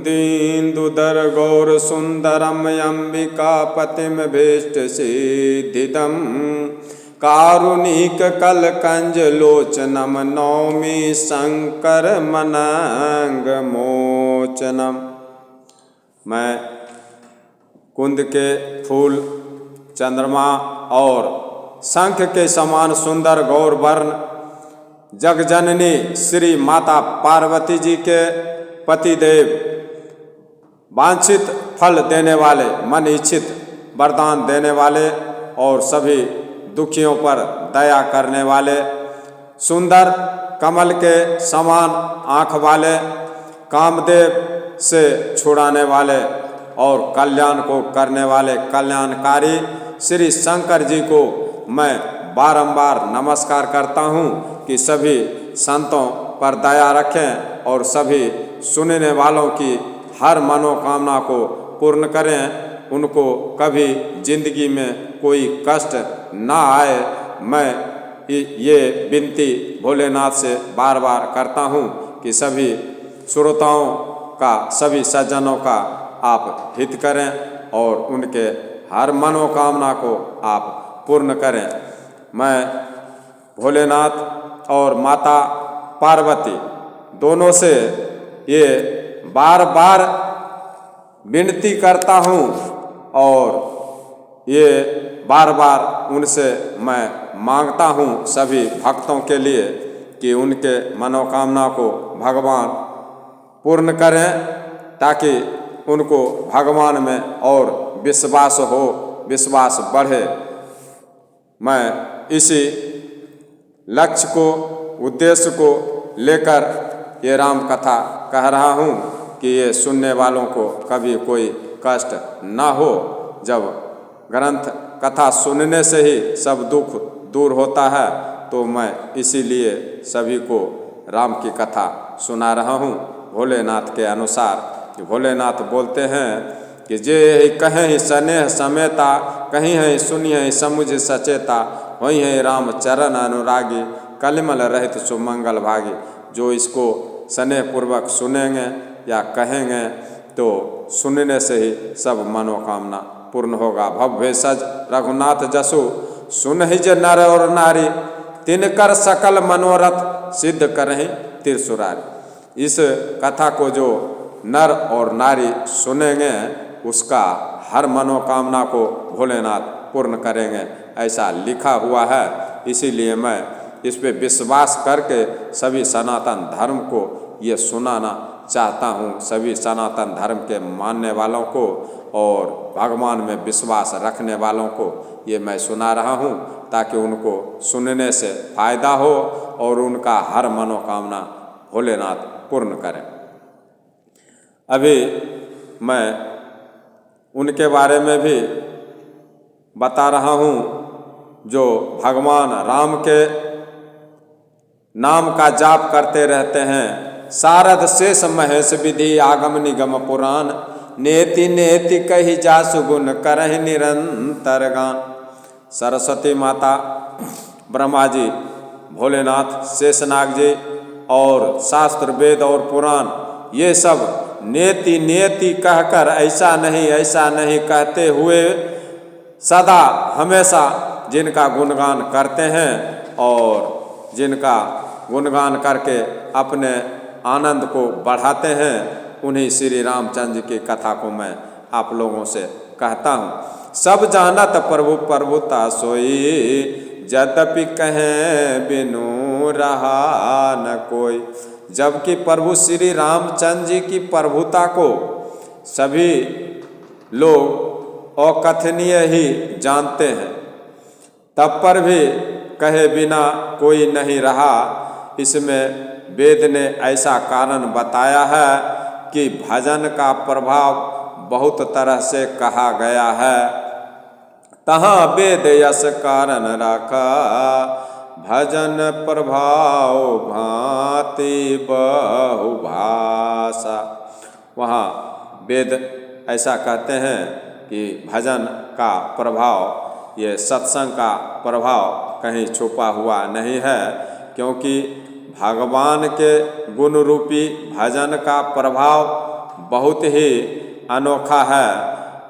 दीन्दुदर गौर सुंदरम अंबिकापतिम भीष्ट सिद्धिदम कारुणिक कलकंज लोचनम नौमी शंकर मनांग मोचनम। मैं कुंद के फूल, चंद्रमा और शंख के समान सुंदर गौर वर्ण जगजननी श्री माता पार्वती जी के पतिदेव, वांछित फल देने वाले, मन इच्छित वरदान देने वाले और सभी दुखियों पर दया करने वाले, सुंदर कमल के समान आँख वाले, कामदेव से छुड़ाने वाले और कल्याण को करने वाले कल्याणकारी श्री शंकर जी को मैं बारंबार नमस्कार करता हूँ कि सभी संतों पर दया रखें और सभी सुनने वालों की हर मनोकामना को पूर्ण करें, उनको कभी जिंदगी में कोई कष्ट ना आए। मैं ये विनती भोलेनाथ से बार बार करता हूँ कि सभी श्रोताओं का, सभी सज्जनों का आप हित करें और उनके हर मनोकामना को आप पूर्ण करें। मैं भोलेनाथ और माता पार्वती दोनों से ये बार बार विनती करता हूँ और ये बार बार उनसे मैं मांगता हूँ सभी भक्तों के लिए कि उनके मनोकामना को भगवान पूर्ण करें, ताकि उनको भगवान में और विश्वास हो, विश्वास बढ़े। मैं इसी लक्ष्य को, उद्देश्य को लेकर ये राम कथा कह रहा हूँ कि ये सुनने वालों को कभी कोई कष्ट ना हो। जब ग्रंथ कथा सुनने से ही सब दुख दूर होता है, तो मैं इसीलिए सभी को राम की कथा सुना रहा हूँ भोलेनाथ के अनुसार। भोलेनाथ बोलते हैं कि जे कहें ही स्नेह समेता, कहीं है सुनिए समुझ सचेता, वही है राम चरण अनुरागी, कलिमल रहित सुमंगल भागी। जो इसको स्नेह पूर्वक सुनेंगे या कहेंगे तो सुनने से ही सब मनोकामना पूर्ण होगा। भव्य सज रघुनाथ जसु सुनहिज नर और नारी, तिनकर सकल मनोरथ सिद्ध करहि त्रिसुरारी। इस कथा को जो नर और नारी सुनेंगे उसका हर मनोकामना को भोलेनाथ पूर्ण करेंगे, ऐसा लिखा हुआ है। इसीलिए मैं इस पे विश्वास करके सभी सनातन धर्म को ये सुनाना चाहता हूँ, सभी सनातन धर्म के मानने वालों को और भगवान में विश्वास रखने वालों को ये मैं सुना रहा हूँ, ताकि उनको सुनने से फायदा हो और उनका हर मनोकामना भोलेनाथ पूर्ण करें। अभी मैं उनके बारे में भी बता रहा हूँ जो भगवान राम के नाम का जाप करते रहते हैं। सारद शेष महेश विधि आगम निगम पुराण, नेति नेति कही जासु गुण करहि निरंतर गान। सरस्वती माता, ब्रह्मा जी, भोलेनाथ, शेषनाग जी और शास्त्र वेद और पुराण ये सब नेति नेति कहकर ऐसा नहीं कहते हुए सदा हमेशा जिनका गुणगान करते हैं और जिनका गुणगान करके अपने आनंद को बढ़ाते हैं, उन्हीं श्री रामचंद्र की कथा को मैं आप लोगों से कहता हूँ। सब जानत प्रभु प्रभुता सोई, यद्यपि कहें बिनु रहा न कोई। जबकि प्रभु श्री रामचंद्र जी की प्रभुता को सभी लोग अकथनीय ही जानते हैं, तब पर भी कहे बिना कोई नहीं रहा। इसमें वेद ने ऐसा कारण बताया है कि भजन का प्रभाव बहुत तरह से कहा गया है। तहाँ वेद यस कारण रखा, भजन प्रभाव भांति बहुभाषा। वहाँ वेद ऐसा कहते हैं कि भजन का प्रभाव, ये सत्संग का प्रभाव कहीं छुपा हुआ नहीं है, क्योंकि भगवान के गुण रूपी भजन का प्रभाव बहुत ही अनोखा है।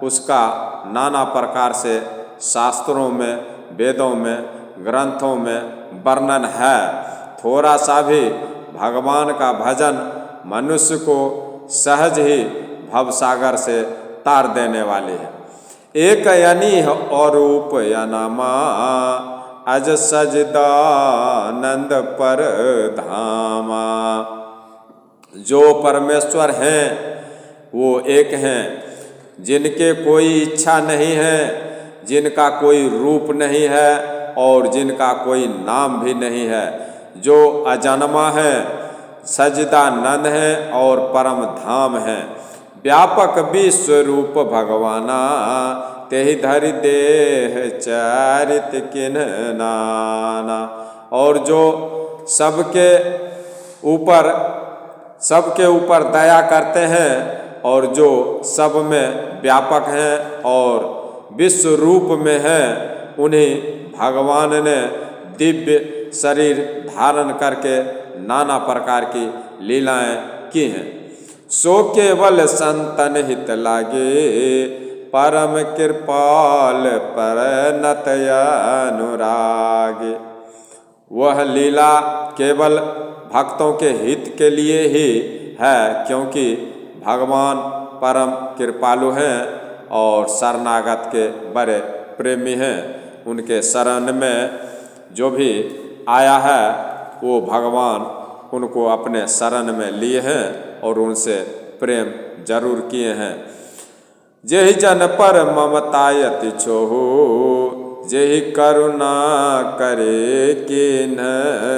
उसका नाना प्रकार से शास्त्रों में, वेदों में, ग्रंथों में वर्णन है। थोड़ा सा भी भगवान का भजन मनुष्य को सहज ही भवसागर से तार देने वाली है। एक अनीह और रूप अनामा, अज सजदानंद पर धामा। जो परमेश्वर हैं वो एक हैं, जिनके कोई इच्छा नहीं है, जिनका कोई रूप नहीं है और जिनका कोई नाम भी नहीं है, जो अजन्मा है, सजदानंद है और परम धाम है। व्यापक विश्व रूप भगवाना, तेहि धरि देह चरित किन्ह नाना। और जो सबके ऊपर दया करते हैं और जो सब में व्यापक हैं और विश्व रूप में हैं, उन्हीं भगवान ने दिव्य शरीर धारण करके नाना प्रकार की लीलाएं की हैं। सो केवल संतन हित लागे, परम कृपाल परनत अनुरागे। वह लीला केवल भक्तों के हित के लिए ही है, क्योंकि भगवान परम कृपालु हैं और शरणागत के बड़े प्रेमी हैं। उनके शरण में जो भी आया है वो भगवान उनको अपने शरण में लिए हैं और उनसे प्रेम जरूर किए हैं। जेहि जन पर ममतायति छोहु, जेहि करुणा करे किन्ह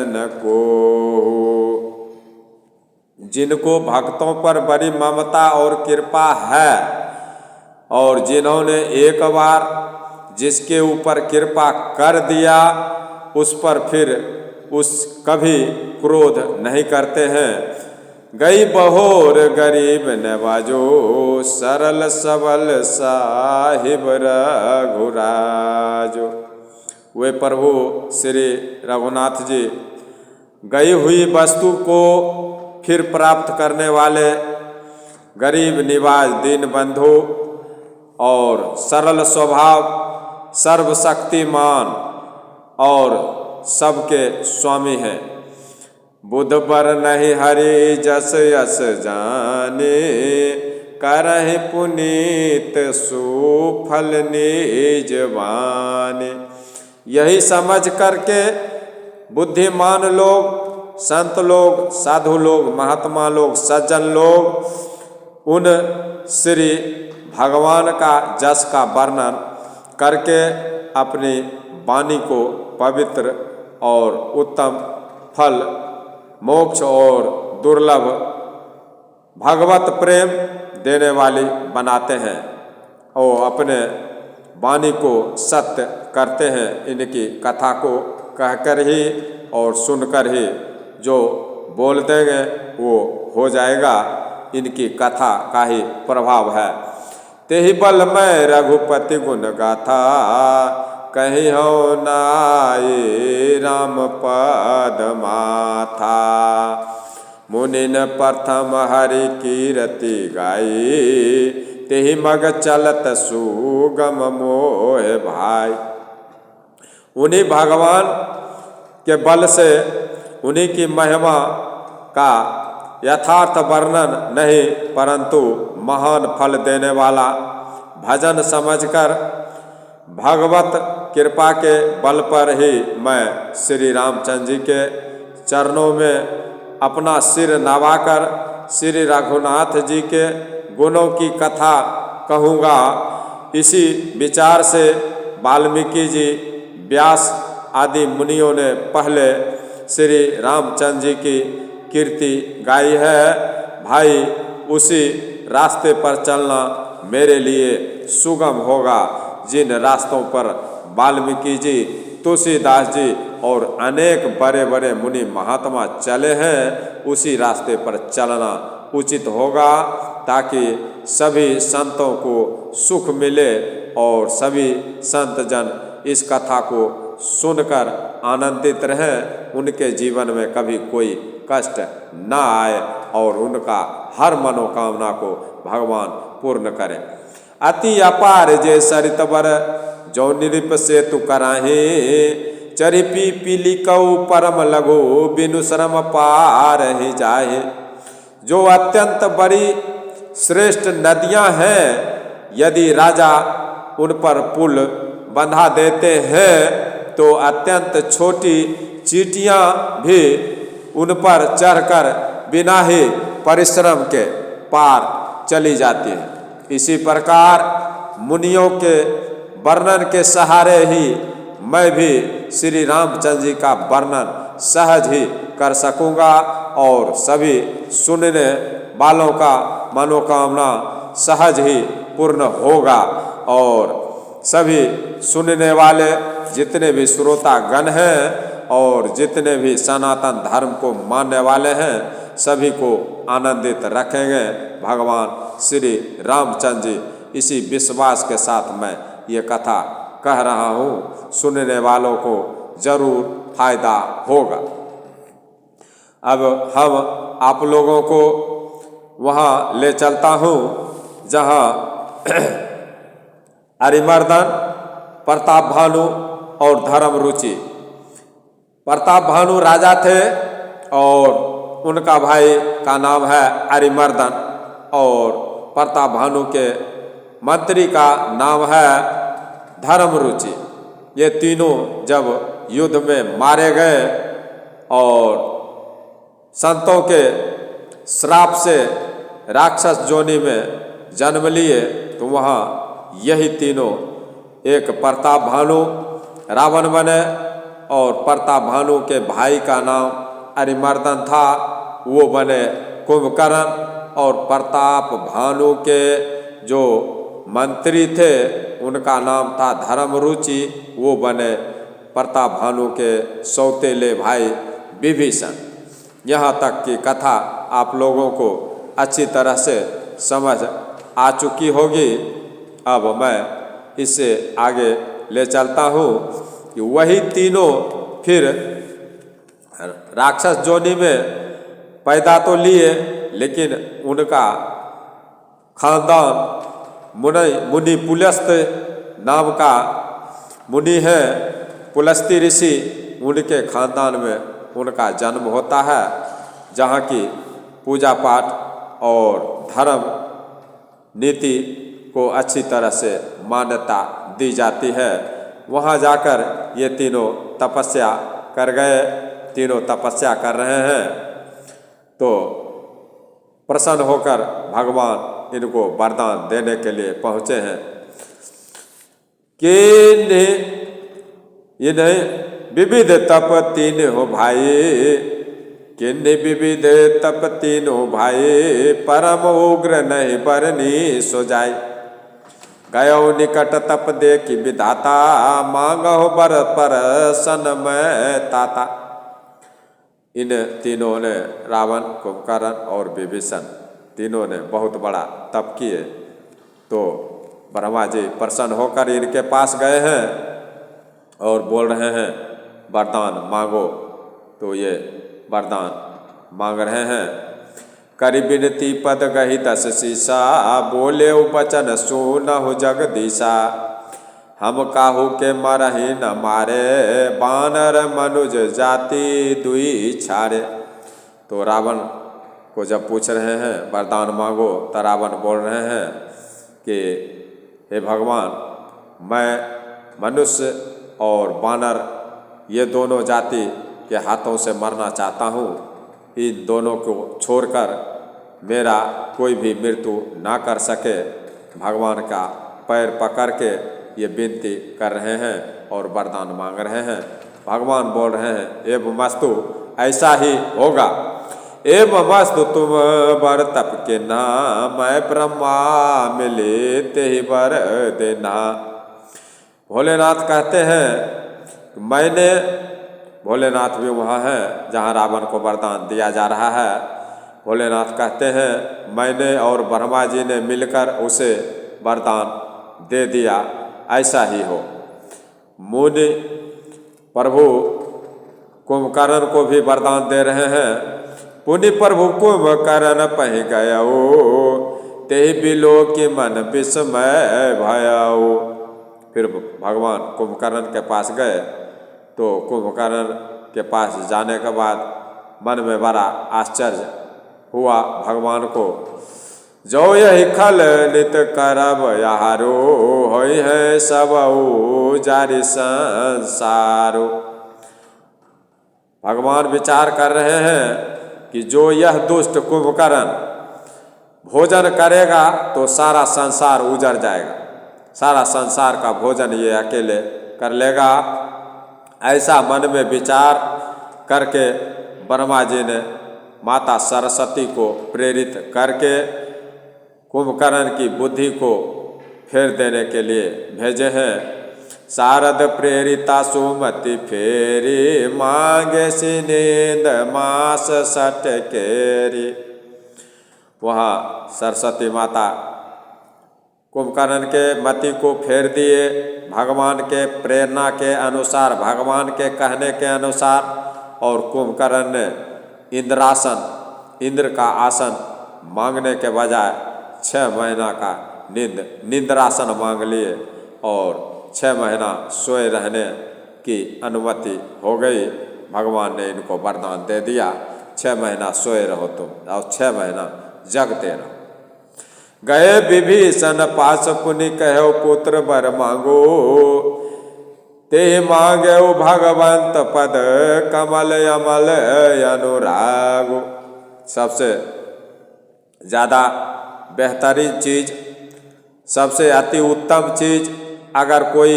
न कोहु। जिनको भक्तों पर बड़ी ममता और कृपा है और जिन्होंने एक बार जिसके ऊपर कृपा कर दिया, उस पर फिर कभी क्रोध नहीं करते हैं। गई बहोर गरीब नवाजो, सरल सबल साहिब रघुराजो। वे प्रभु श्री रघुनाथ जी गई हुई वस्तु को फिर प्राप्त करने वाले गरीब निवाज, दीन बंधु और सरल स्वभाव, सर्वशक्तिमान और सबके स्वामी हैं। बुध बर नहीं हरि जस यस जाने, करहि पुनीत सुफल निज बाने। यही समझ करके बुद्धिमान लोग, संत लोग, साधु लोग, महात्मा लोग, सज्जन लोग उन श्री भगवान का जस का वर्णन करके अपनी वाणी को पवित्र और उत्तम फल, मोक्ष और दुर्लभ भगवत प्रेम देने वाली बनाते हैं और अपने वाणी को सत्य करते हैं। इनकी कथा को कहकर ही और सुनकर ही जो बोल देंगे वो हो जाएगा। इनकी कथा का ही प्रभाव है। तेहि बल मैं रघुपति गुण गाथा, कहीं हो नाई राम पद माथा। मुनिन प्रथम हरि कीरति गाई, तेहि मग चलत सुगम मोह भाई। उन्हीं भगवान के बल से, उन्हीं की महिमा का यथार्थ वर्णन नहीं, परंतु महान फल देने वाला भजन समझकर भगवत कृपा के बल पर ही मैं श्री रामचंद्र जी के चरणों में अपना सिर नवाकर श्री रघुनाथ जी के गुणों की कथा कहूँगा। इसी विचार से वाल्मीकि जी, व्यास आदि मुनियों ने पहले श्री रामचंद्र जी की कीर्ति गाई है। भाई, उसी रास्ते पर चलना मेरे लिए सुगम होगा। जिन रास्तों पर वाल्मीकि जी, तुलसीदास जी और अनेक बड़े बड़े मुनि महात्मा चले हैं, उसी रास्ते पर चलना उचित होगा, ताकि सभी संतों को सुख मिले और सभी संत जन इस कथा को सुनकर आनंदित रहें, उनके जीवन में कभी कोई कष्ट न आए और उनका हर मनोकामना को भगवान पूर्ण करें। अति अपार जे सरित बर जो निरिप से तु कराहे, चरिपी पीली कऊ परम लगो बिनु श्रम पार ही जाहे। जो अत्यंत बड़ी श्रेष्ठ नदियां हैं, यदि राजा उन पर पुल बंधा देते हैं तो अत्यंत छोटी चींटियां भी उन पर चढ़कर बिना ही परिश्रम के पार चली जाती है। इसी प्रकार मुनियों के वर्णन के सहारे ही मैं भी श्री रामचंद्र जी का वर्णन सहज ही कर सकूंगा और सभी सुनने वालों का मनोकामना सहज ही पूर्ण होगा। और सभी सुनने वाले जितने भी श्रोता गण हैं और जितने भी सनातन धर्म को मानने वाले हैं, सभी को आनंदित रखेंगे भगवान श्री रामचंद्र जी। इसी विश्वास के साथ मैं ये कथा कह रहा हूँ, सुनने वालों को जरूर फायदा होगा। अब हम आप लोगों को वहाँ ले चलता हूँ जहाँ अरिमर्दन, प्रताप भानु और धर्म रुचि। प्रताप भानु राजा थे और उनका भाई का नाम है अरिमर्दन, और प्रताप भानु के मंत्री का नाम है धर्म रुचि। ये तीनों जब युद्ध में मारे गए और संतों के श्राप से राक्षस जोनी में जन्म लिए, तो वहाँ यही तीनों, एक प्रताप भानु रावण बने और प्रताप भानु के भाई का नाम अरिमर्दन था, वो बने कुंभकर्ण, और प्रताप भानु के जो मंत्री थे उनका नाम था धर्म रुचि, वो बने प्रताप भानु के सौतेले भाई विभीषण। यहाँ तक की कथा आप लोगों को अच्छी तरह से समझ आ चुकी होगी। अब मैं इससे आगे ले चलता हूँ कि वही तीनों फिर राक्षस जोनी में पैदा तो लिए, लेकिन उनका खानदान मुनि पुलस्त नाम का मुनि है, पुलस्ती ऋषि, उनके खानदान में उनका जन्म होता है, जहाँ की पूजा पाठ और धर्म नीति को अच्छी तरह से मान्यता दी जाती है। वहाँ जाकर ये तीनों तपस्या कर गए, तीनों तपस्या कर रहे हैं, तो प्रसन्न होकर भगवान इनको वरदान देने के लिए पहुँचे हैं कि इन्हें विविध तप तीन हो भाई, किन्हीं विविध तप तीनों भाई, परम उग्र नहीं बरनी सो जाय। गयो निकट तप दे की विधाता, मांगो बर पर सन में ताता। इन तीनों ने, रावण, कुंभकर्ण और विभीषण, तीनों ने बहुत बड़ा तप किए। तो ब्रह्मा जी प्रसन्न होकर इनके पास गए हैं और बोल रहे हैं वरदान मांगो। तो ये वरदान मांग रहे हैं। करि बिनती पद गही दस सीसा, बोले वचन सुनहु जगदीशा। हम काहू के मरहि न मारे, बानर मनुज जाति दुई छारे। तो रावण को जब पूछ रहे हैं वरदान मांगो, तो रावण बोल रहे हैं कि हे भगवान, मैं मनुष्य और बानर ये दोनों जाति के हाथों से मरना चाहता हूँ। इन दोनों को छोड़कर मेरा कोई भी मृत्यु ना कर सके। भगवान का पैर पकड़ के ये विनती कर रहे हैं और वरदान मांग रहे हैं। भगवान बोल रहे हैं एवं मस्तु, ऐसा ही होगा। एवं मस्तु तुम बर तप के नाम, मैं ब्रह्मा मिले ते ही बर देना। भोलेनाथ कहते हैं मैंने, भोलेनाथ भी वहाँ हैं जहाँ रावण को वरदान दिया जा रहा है। भोलेनाथ कहते हैं मैंने और ब्रह्मा जी ने मिलकर उसे वरदान दे दिया, ऐसा ही हो। मुनि प्रभु कुंभकर्ण को भी वरदान दे रहे हैं पुनि प्रभु कुंभकर्ण पहि गयो, ते बिलो के मन विस्मय भयो। फिर भगवान कुंभकर्ण के पास गए, तो कुंभकर्ण के पास जाने के बाद मन में बड़ा आश्चर्य हुआ भगवान को। जो यही खल नित करब यारो, होई है सब जारी संसारो। भगवान विचार कर रहे हैं कि जो यह दुष्ट कुंभकर्ण भोजन करेगा तो सारा संसार उजड़ जाएगा, सारा संसार का भोजन ये अकेले कर लेगा। ऐसा मन में विचार करके ब्रह्मा जी ने माता सरस्वती को प्रेरित करके कुंभकर्ण की बुद्धि को फेर देने के लिए भेजे हैं। शारद प्रेरिता सुमति फेरी, मांगे सिनेंद मास सट केरी। वहाँ सरस्वती माता कुंभकर्ण के मति को फेर दिए, भगवान के प्रेरणा के अनुसार, भगवान के कहने के अनुसार। और कुंभकर्ण ने इंद्रासन, इंद्र का आसन मांगने के बजाय 6 महीना का निंद्रासन मांग लिए और 6 महीना सोए रहने की अनुमति हो गई। भगवान ने इनको वरदान दे दिया, 6 महीना सोए रहो तुम और 6 महीना जगते रहो। गए विभीषण पास पुनि कहो, पुत्र वर मांगो, ते मांगे भगवंत पद कमल अमल अनुरागो। सबसे ज़्यादा बेहतरीन चीज, सबसे अति उत्तम चीज अगर कोई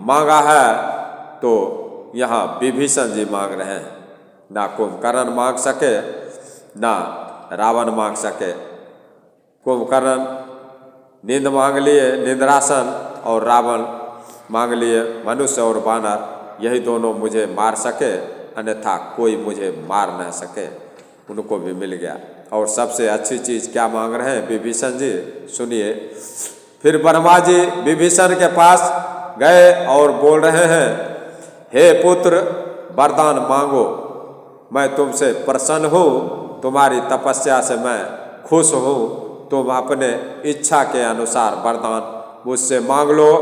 मांगा है तो यहाँ विभीषण जी मांग रहे हैं। ना कुंभकर्ण मांग सके, ना रावण मांग सके। कुंभकर्ण नींद मांग लिए, निंद्रासन, और रावण मांग लिए मनुष्य और वानर, यही दोनों मुझे मार सके, अन्यथा कोई मुझे मार न सके। उनको भी मिल गया। और सबसे अच्छी चीज़ क्या मांग रहे हैं विभीषण जी, सुनिए। फिर ब्रह्मा जी विभीषण के पास गए और बोल रहे हैं, हे पुत्र वरदान मांगो, मैं तुमसे प्रसन्न हूँ, तुम्हारी तपस्या से मैं खुश हूँ, तुम अपने इच्छा के अनुसार वरदान मुझसे मांग लो।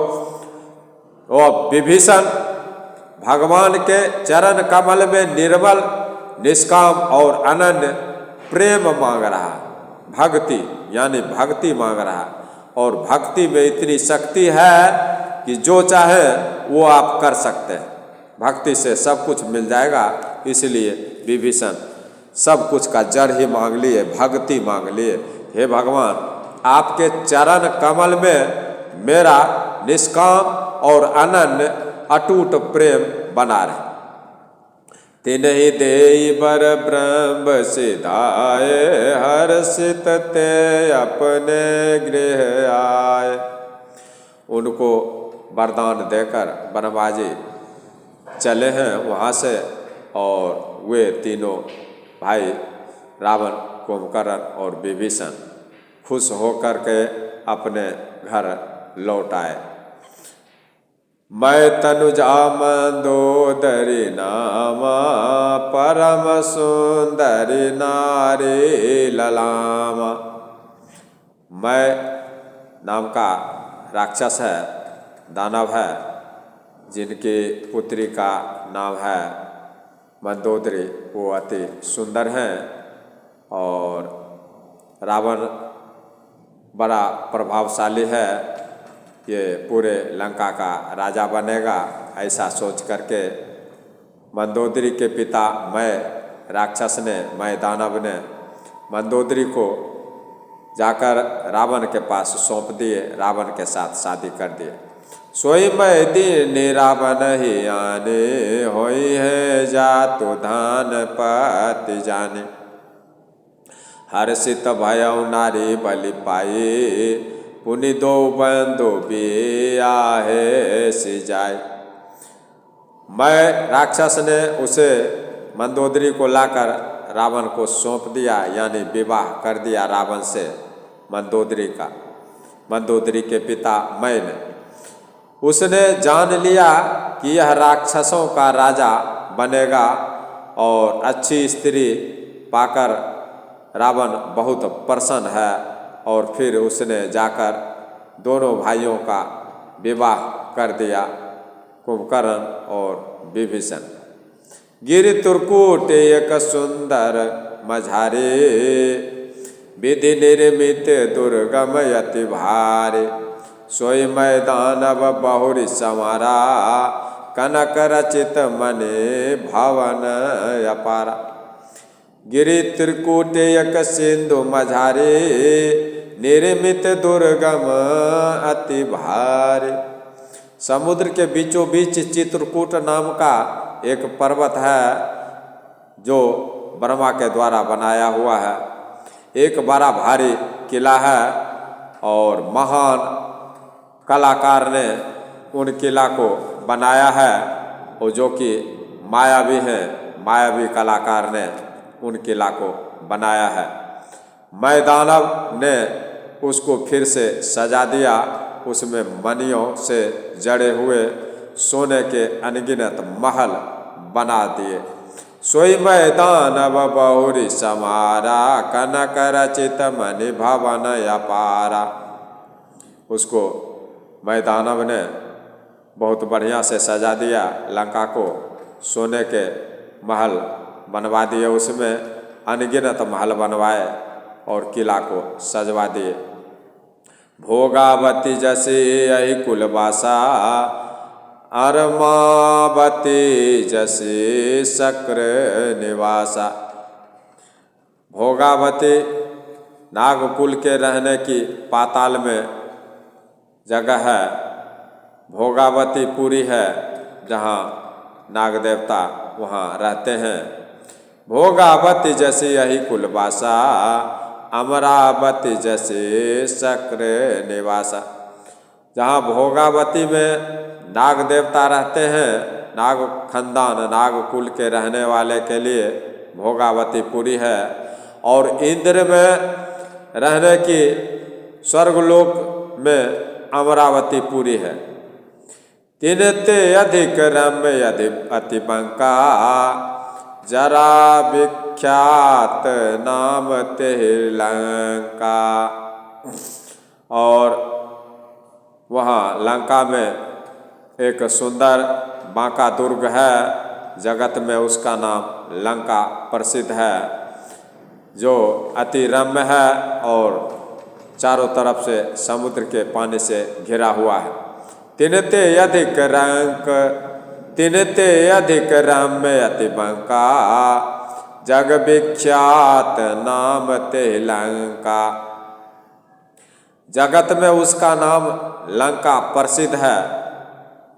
और विभीषण भगवान के चरण कमल में निर्मल, निष्काम और अनन्य प्रेम मांग रहा, भक्ति यानी भक्ति मांग रहा। और भक्ति में इतनी शक्ति है कि जो चाहे वो आप कर सकते हैं, भक्ति से सब कुछ मिल जाएगा। इसलिए विभीषण सब कुछ का जड़ ही मांग लिए, भक्ति मांग लिए। हे भगवान, आपके चरण कमल में मेरा निष्काम और अनन्य अटूट प्रेम बना रहे। तिन्हि देई बर ब्रह्म सिधाए, हर्षित ते अपने गृह आए। उनको वरदान देकर ब्रह्मा जी चले हैं वहाँ से, और वे तीनों भाई रावण, कुंभकर्ण और विभीषण खुश होकर के अपने घर लौट आए। मैं तनुजा मंदोदरी नामा, परम सुंदरी नारी ललामा। मैं नाम का राक्षस है, दानव है, जिनकी पुत्री का नाम है मंदोदरी, वो अति सुंदर हैं। और रावण बड़ा प्रभावशाली है, ये पूरे लंका का राजा बनेगा, ऐसा सोच करके मंदोदरी के पिता मैं राक्षस ने, मैं दानव ने मंदोदरी को जाकर रावण के पास सौंप दिए, रावण के साथ शादी कर दिए। सोई मैं दीन रावण ही आने, होई है जातु धान पति जाने। हर्षित भयउ नारी बलि पाई, पुनि दो बंधु बियाहे सि जाए। मैं राक्षस ने उसे मंदोदरी को लाकर रावण को सौंप दिया, यानी विवाह कर दिया रावण से मंदोदरी का, मंदोदरी के पिता मैंने। उसने जान लिया कि यह राक्षसों का राजा बनेगा और अच्छी स्त्री पाकर रावण बहुत प्रसन्न है और फिर उसने जाकर दोनों भाइयों का विवाह कर दिया, कुंभकर्ण और विभीषण। गिरि तुरकूट एक सुंदर मझारे, विधि निर्मित दुर्गम यति भारे। सोई मैदान अब बहुरी संवारा, कनक रचित मने भवन अपारा। गिरि त्रिकूट एक सिंधु मझारे, निर्मित दुर्गम अति भारी। समुद्र के बीचों बीच चित्रकूट नाम का एक पर्वत है जो ब्रह्मा के द्वारा बनाया हुआ है। एक बड़ा भारी किला है और महान कलाकार ने उन किला को बनाया है, और जो कि मायावी हैं, मायावी कलाकार ने उन किला को बनाया है। मैदानव ने उसको फिर से सजा दिया, उसमें मणियों से जड़े हुए सोने के अनगिनत महल बना दिए। सोई मैदानव बहुरी समारा, कनक रचित मणि भवन अपारा। उसको मैदानव ने बहुत बढ़िया से सजा दिया, लंका को सोने के महल बनवा दिए, उसमें अनगिनत महल बनवाए और किला को सजवा दिए। भोगावती जैसे यही कुलवासा, अरमावती जैसे शक्र निवासा। भोगावती नागकुल के रहने की पाताल में जगह है। भोगावती पुरी है जहाँ नाग देवता वहाँ रहते हैं। भोगावती जैसे यही कुलवासा, अमरावती जैसे शक्र निवासा। जहाँ भोगावती में नाग देवता रहते हैं, नाग खानदान नाग कुल के रहने वाले के लिए भोगावती पुरी है। और इंद्र में रहने की स्वर्गलोक में अमरावती पुरी है। तिनते अधिक रम्य अति बंका, जरा विख्यात नाम तेहि लंका। और वहाँ लंका में एक सुंदर बांका दुर्ग है, जगत में उसका नाम लंका प्रसिद्ध है, जो अति रम्य है और चारों तरफ से समुद्र के पानी से घिरा हुआ है। तिनते अधिक रम्य अति बंका, जग विख्यात नाम तेहि लंका। जगत में उसका नाम लंका प्रसिद्ध है,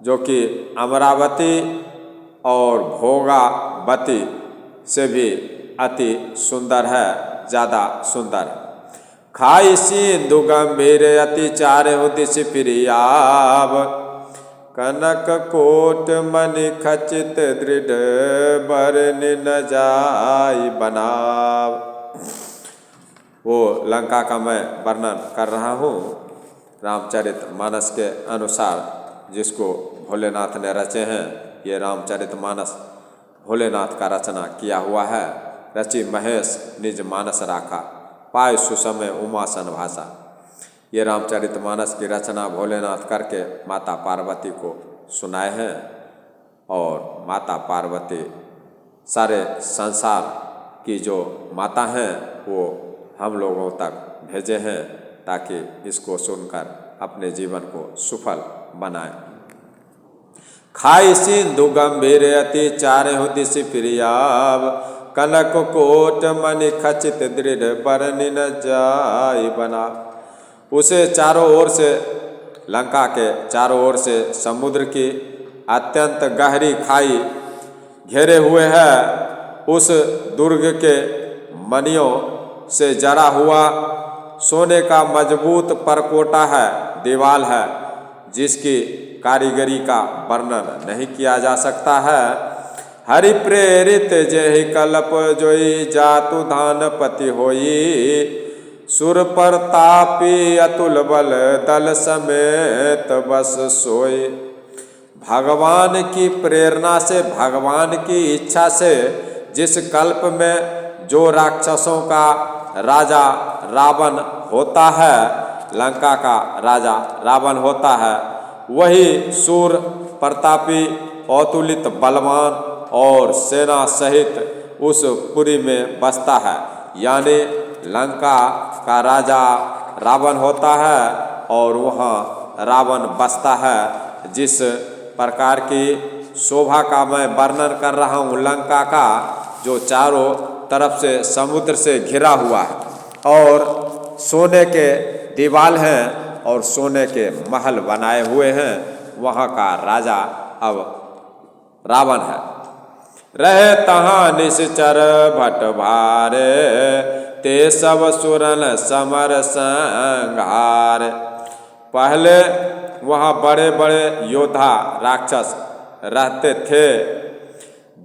जो कि अमरावती और भोगावती से भी अति सुंदर है, ज़्यादा सुंदर। खाई सिंधु गंभीर अति चारहु दिशि प्रियाव, कनक कोट मणि खचित दृढ़ बरनि न जाई बनाव। वो लंका का मैं वर्णन कर रहा हूँ रामचरितमानस के अनुसार, जिसको भोलेनाथ ने रचे हैं। ये रामचरितमानस भोलेनाथ का रचना किया हुआ है। रचि महेश निज मानस राखा, पाय सुसमय उमा सन भाषा। ये रामचरितमानस की रचना भोलेनाथ करके माता पार्वती को सुनाए हैं, और माता पार्वती सारे संसार की जो माता हैं वो हम लोगों तक भेजे हैं, ताकि इसको सुनकर अपने जीवन को सफल बनाएं। खाई सिंधु गंभीर अति चारहु दिशि प्रियाव, कनक कोट मणि खचित दृढ़ बरनि न जाई बनाव। उसे चारों ओर से, लंका के चारों ओर से समुद्र की अत्यंत गहरी खाई घेरे हुए है। उस दुर्ग के मणियों से जड़ा हुआ सोने का मजबूत परकोटा है, दीवाल है, जिसकी कारीगरी का वर्णन नहीं किया जा सकता है। हरि प्रेरित जेहि कल्प जोई, जातु धानपति होई, सुर प्रतापी अतुल बल दल समेत बस सोई। भगवान की प्रेरणा से, भगवान की इच्छा से जिस कल्प में जो राक्षसों का राजा रावण होता है, लंका का राजा रावण होता है, वही सूर प्रतापी अतुलित बलवान और सेना सहित उस पुरी में बसता है। यानी लंका का राजा रावण होता है और वहाँ रावण बसता है। जिस प्रकार की शोभा का मैं वर्णन कर रहा हूँ लंका का, जो चारों तरफ से समुद्र से घिरा हुआ है और सोने के दीवार हैं और सोने के महल बनाए हुए हैं, वहाँ का राजा अब रावण है। रहे तहाँ निश्चर भट भारे, ते सब सुरन समर संहार। पहले वहाँ बड़े बड़े योद्धा राक्षस रहते थे।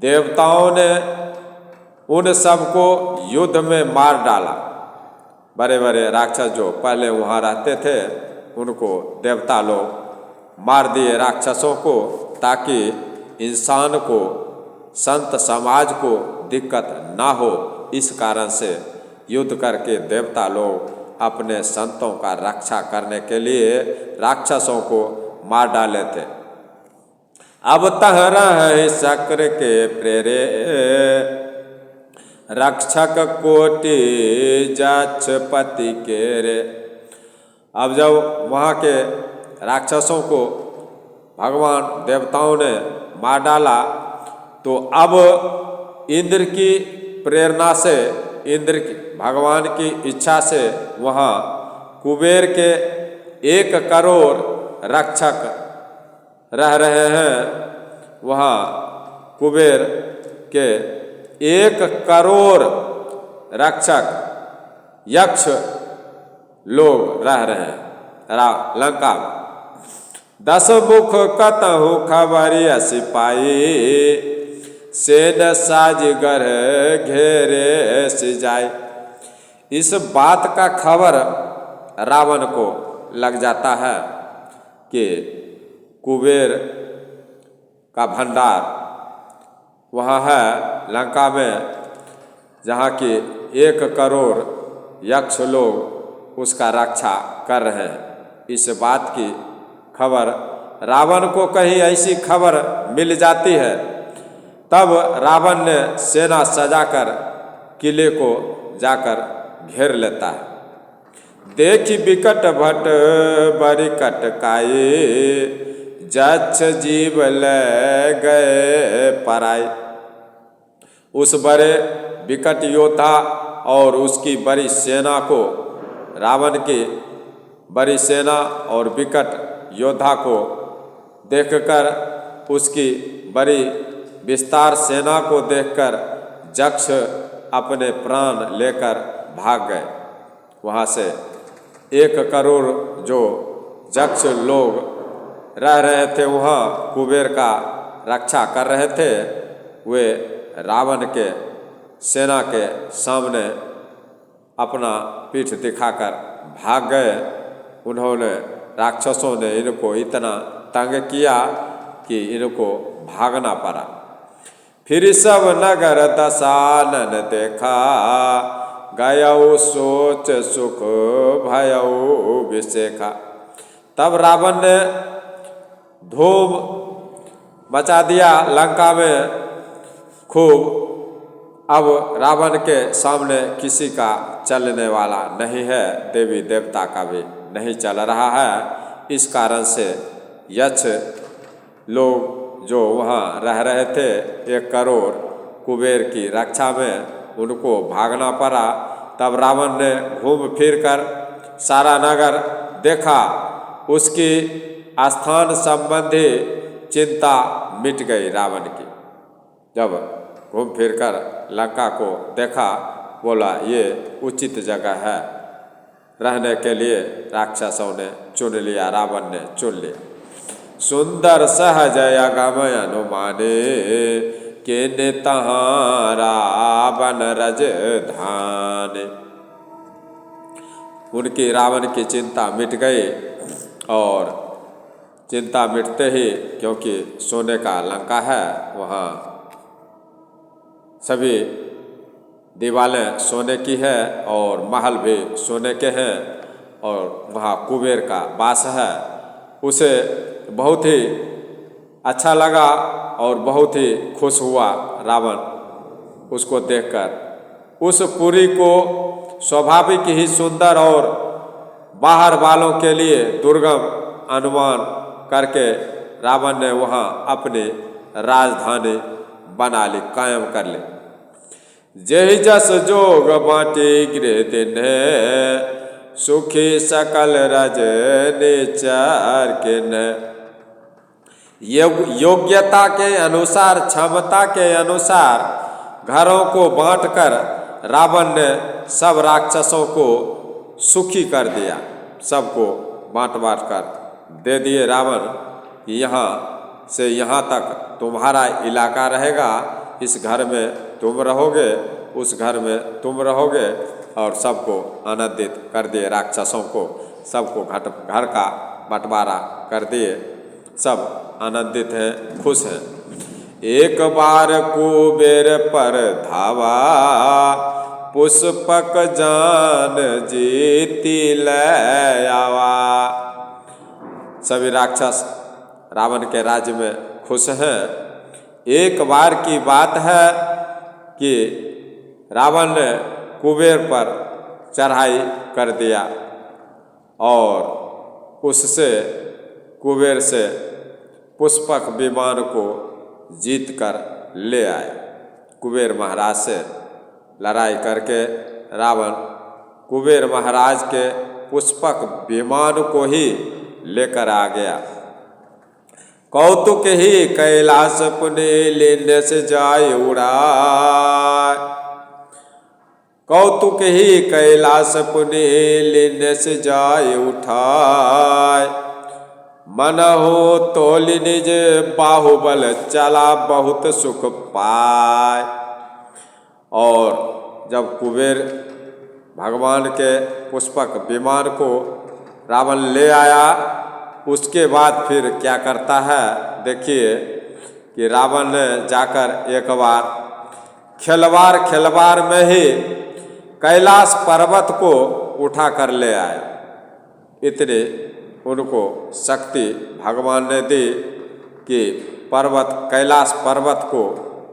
देवताओं ने उन सबको युद्ध में मार डाला। बड़े बड़े राक्षस जो पहले वहाँ रहते थे, उनको देवता लोग मार दिए राक्षसों को, ताकि इंसान को, संत समाज को दिक्कत ना हो। इस कारण से युद्ध करके देवता लोग अपने संतों का रक्षा करने के लिए राक्षसों को मार डाले थे। अब तह रहे शक्र के प्रेरे, रक्षक कोटि जक्ष पति के रे। अब जब वहाँ के राक्षसों को भगवान देवताओं ने मार डाला, तो अब इंद्र की प्रेरणा से, इंद्र की भगवान की इच्छा से वहाँ कुबेर के 1 करोड़ रक्षक रह रहे हैं। वहाँ कुबेर के 1 करोड़ रक्षक यक्ष लोग रह रहे हैं लंका में। 10 मुख कतहु खबरिया सिपाही, सेन साजगर घेरे सिजाई। इस बात का खबर रावण को लग जाता है कि कुबेर का भंडार वहाँ है लंका में, जहाँ की 1 करोड़ यक्ष लोग उसका रक्षा कर रहे हैं। इस बात की खबर रावण को कहीं ऐसी खबर मिल जाती है, तब रावण ने सेना सजाकर किले को जाकर घेर लेता है। देखी बिकट भट बड़ी कटकाई, जक्ष जीव ले गए पराई। उस बड़े विकट योद्धा और उसकी बड़ी सेना को, रावण की बड़ी सेना और विकट योद्धा को देखकर, उसकी बड़ी विस्तार सेना को देखकर जक्ष अपने प्राण लेकर भाग गए वहाँ से। 1 करोड़ जो जक्ष लोग रह रहे थे वहाँ, कुबेर का रक्षा कर रहे थे, वे रावण के सेना के सामने अपना पीठ दिखाकर भाग गए। उन्होंने, राक्षसों ने इनको इतना तंग किया कि इनको भागना पड़ा। फिर सब नगर दशानन देखा, गयऊ सोच सुख भयऊ विशेखा। तब रावण ने धूम मचा दिया लंका में खूब। अब रावण के सामने किसी का चलने वाला नहीं है, देवी देवता का भी नहीं चल रहा है। इस कारण से यक्ष लोग जो वहाँ रह रहे थे 1 करोड़ कुबेर की रक्षा में, उनको भागना पड़ा। तब रावण ने घूम फिर कर सारा नगर देखा, उसकी स्थान संबंधी चिंता मिट गई रावण की। जब घूम फिर कर लंका को देखा, बोला ये उचित जगह है रहने के लिए। राक्षसों ने चुन लिया, रावण ने चुन लिया। सुंदर सहज अगमय अनुमाने, के तहाँ रावण रज धान। उनकी रावण की चिंता मिट गई, और चिंता मिटते ही, क्योंकि सोने का लंका है, वहाँ सभी दीवारें सोने की है और महल भी सोने के हैं और वहाँ कुबेर का वास है। उसे बहुत ही अच्छा लगा और बहुत ही खुश हुआ रावण उसको देखकर। उस पुरी को स्वाभाविक ही सुंदर और बाहर वालों के लिए दुर्गम अनुमान करके रावण ने वहाँ अपनी राजधानी बना ली, कायम कर ली। जेहि जस जोग बाटी गृह दिन सुखी सकल रज निचार के न। योग्यता के अनुसार, क्षमता के अनुसार घरों को बांटकर रावण ने सब राक्षसों को सुखी कर दिया। सबको बांट कर दे दिए रावण कि यहाँ से यहाँ तक तुम्हारा इलाका रहेगा, इस घर में तुम रहोगे, उस घर में तुम रहोगे, और सबको आनंदित कर दिए। राक्षसों को सबको घर का बंटवारा कर दिए। सब आनंदित हैं, खुश हैं। एक बार कुबेर पर धावा पुष्पक जान जीती ले आवा। सभी राक्षस रावण के राज्य में खुश हैं। एक बार की बात है कि रावण ने कुबेर पर चढ़ाई कर दिया और उससे कुबेर से पुष्पक विमान को जीत कर ले आए। कुबेर महाराज से लड़ाई करके रावण कुबेर महाराज के पुष्पक विमान को ही लेकर आ गया। कौतुक ही कैलाश पुनि लेने से जाय उड़ाय। कौतुक ही कैलाश पुनि लेने से जाय उठाय। मन हो तोलि निज बाहुबल चला बहुत सुख पाय। और जब कुबेर भगवान के पुष्पक विमान को रावण ले आया, उसके बाद फिर क्या करता है देखिए कि रावण ने जाकर एक बार खिलवाड़ में ही कैलाश पर्वत को उठा कर ले आया। इतनी उनको शक्ति भगवान ने दी कि कैलाश पर्वत को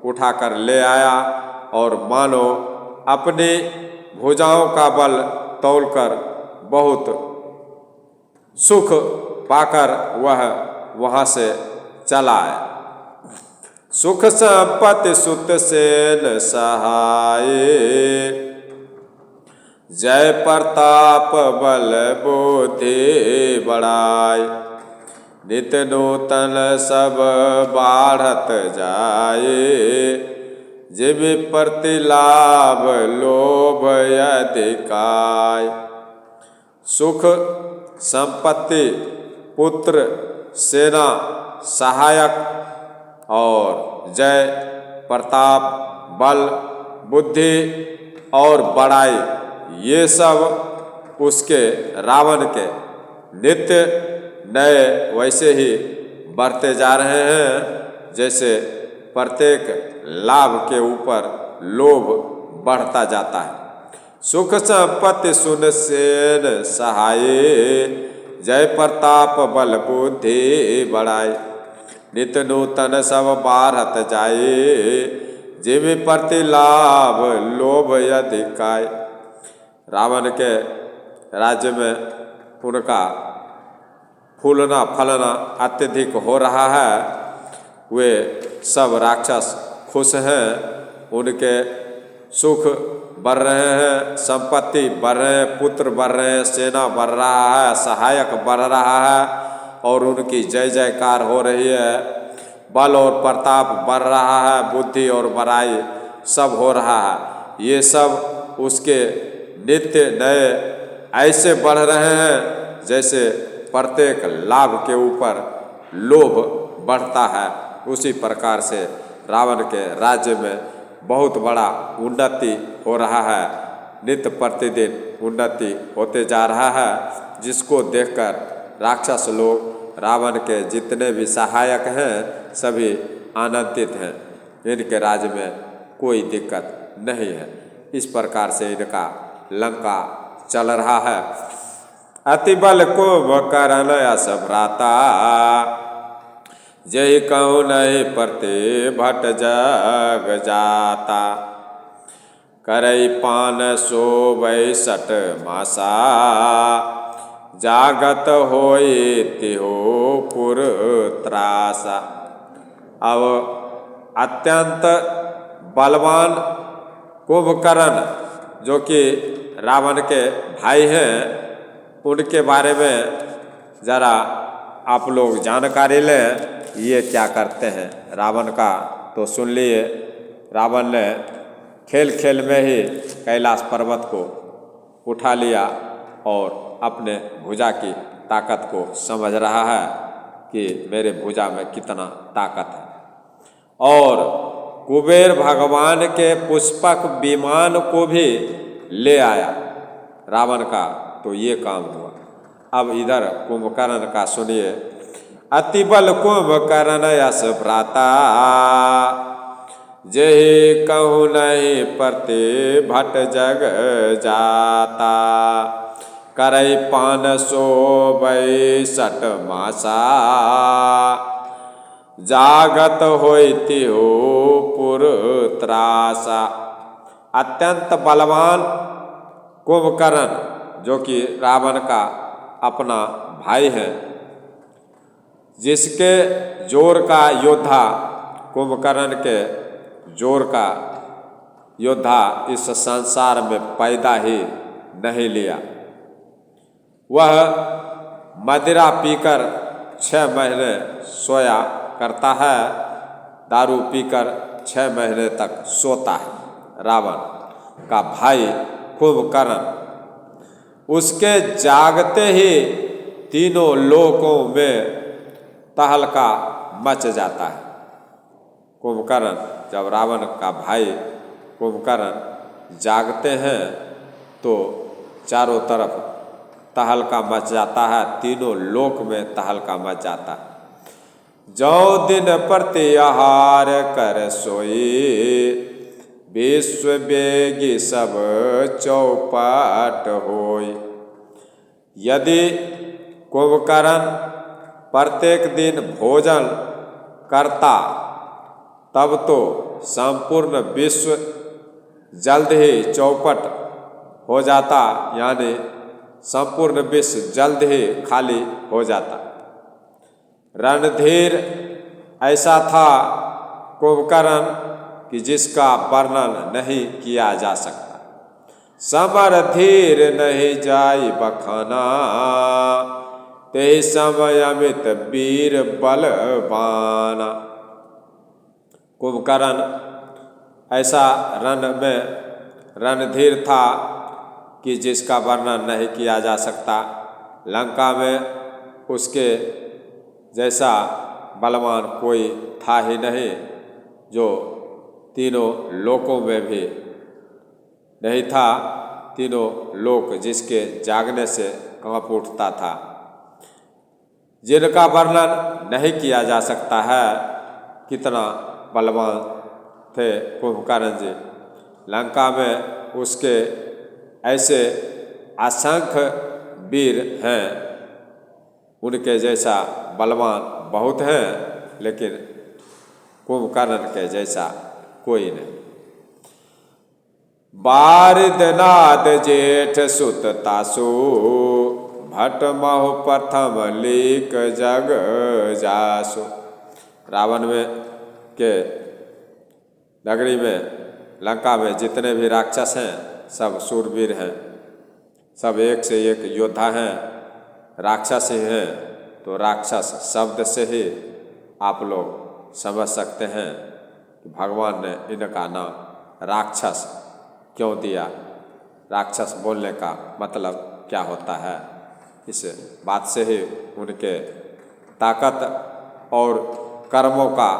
उठा कर ले आया और मानो अपनी भुजाओं का बल तौलकर बहुत सुख पाकर वह वहाँ से चला आए। सुख संपत्ति सुत सेन सहाय। जय प्रताप बल बुद्धि बढ़ाय। नित नूतन सब बाढ़त जाए। जिब प्रति लाभ लोभ अधिकाय। सुख संपत्ति, पुत्र, सेना, सहायक और जय, प्रताप, बल, बुद्धि और बड़ाई, ये सब उसके रावण के नित्य नए वैसे ही बढ़ते जा रहे हैं जैसे प्रत्येक लाभ के ऊपर लोभ बढ़ता जाता है। सुख संपत्ति सुन सेन सहाय। जय प्रताप बल बुद्धि बढ़ाई। नित नूतन सब बारत जाए। जिम प्रति लाभ लोभ अधिकाय। रावण के राज्य में उनका फूलना फलना अत्यधिक हो रहा है। वे सब राक्षस खुश हैं, उनके सुख बढ़ रहे हैं, संपत्ति बढ़ रहे हैं, पुत्र बढ़ रहे हैं, सेना बढ़ रहा है, सहायक बढ़ रहा है और उनकी जय जयकार हो रही है। बल और प्रताप बढ़ रहा है, बुद्धि और बड़ाई सब हो रहा है। ये सब उसके नित्य नए ऐसे बढ़ रहे हैं जैसे प्रत्येक लाभ के ऊपर लोभ बढ़ता है। उसी प्रकार से रावण के राज्य में बहुत बड़ा उन्नति हो रहा है। नित्य प्रतिदिन उन्नति होते जा रहा है, जिसको देखकर राक्षस लोग रावण के जितने भी सहायक हैं सभी आनंदित हैं। इनके राज्य में कोई दिक्कत नहीं है। इस प्रकार से इनका लंका चल रहा है। अति बल कुंभकर्ण यश भ्राता, जय कहूँ नहीं परते भट जग जाता। करई पान सोबै सट मासा, जागत होई तिहो पुर त्रासा। अब अत्यंत बलवान कुंभकर्ण जो कि रावण के भाई हैं, उनके बारे में जरा आप लोग जानकारी लें। ये क्या करते हैं रावण का, तो सुन लिए। रावण ने खेल खेल में ही कैलाश पर्वत को उठा लिया और अपने भुजा की ताकत को समझ रहा है कि मेरे भुजा में कितना ताकत है। और कुबेर भगवान के पुष्पक विमान को भी ले आया रावण का, तो ये काम हुआ। अब इधर कुंभकर्ण का सुनिए। अति बल कुंभकर्ण यश भ्राता, जेहि कहूँ नहीं परते भट जग जाता। करई पान सोबै सट मासा, जागत होई तिहो पुर त्रासा। अत्यंत बलवान कुंभकर्ण जो कि रावण का अपना भाई है, जिसके जोर का योद्धा, कुंभकर्ण के जोर का योद्धा इस संसार में पैदा ही नहीं लिया। वह मदिरा पीकर 6 महीने सोया करता है, दारू पीकर 6 महीने तक सोता है। रावण का भाई कुंभकर्ण, उसके जागते ही तीनों लोकों में तहलका मच जाता है। कुंभकर्ण, जब रावण का भाई कुंभकर्ण जागते हैं तो चारों तरफ तहलका मच जाता है, तीनों लोक में तहलका मच जाता है। जो दिन प्रति आहार कर सोई, विश्व वेगी सब चौपट होई। यदि कुंभकर्ण प्रत्येक दिन भोजन करता, तब तो संपूर्ण विश्व जल्द ही चौपट हो जाता, यानी संपूर्ण विश्व जल्द ही खाली हो जाता। रणधीर ऐसा था कुंभकर्ण कि जिसका वर्णन नहीं किया जा सकता। समर धीर नहीं जाई बखाना, तेहि समय अमित वीर बलवाना। कुंभकर्ण ऐसा रण में रणधीर था कि जिसका वर्णन नहीं किया जा सकता। लंका में उसके जैसा बलवान कोई था ही नहीं, जो तीनों लोकों में भी नहीं था। तीनों लोक जिसके जागने से कांप उठता था, जिनका वर्णन नहीं किया जा सकता है। कितना बलवान थे कुंभकर्ण जी। लंका में उसके ऐसे असंख्य वीर हैं, उनके जैसा बलवान बहुत हैं, लेकिन कुंभकर्ण के जैसा कोई नहीं। बारिदनाद जेठ सुत तासु, भट महु प्रथम लीक जग जासु। रावण में के नगरी में, लंका में जितने भी राक्षस हैं सब शूरवीर हैं, सब एक से एक योद्धा हैं, राक्षस ही हैं। तो राक्षस शब्द से ही आप लोग समझ सकते हैं कि भगवान ने इनका नाम राक्षस क्यों दिया। राक्षस बोलने का मतलब क्या होता है, इस बात से ही उनके ताकत और कर्मों का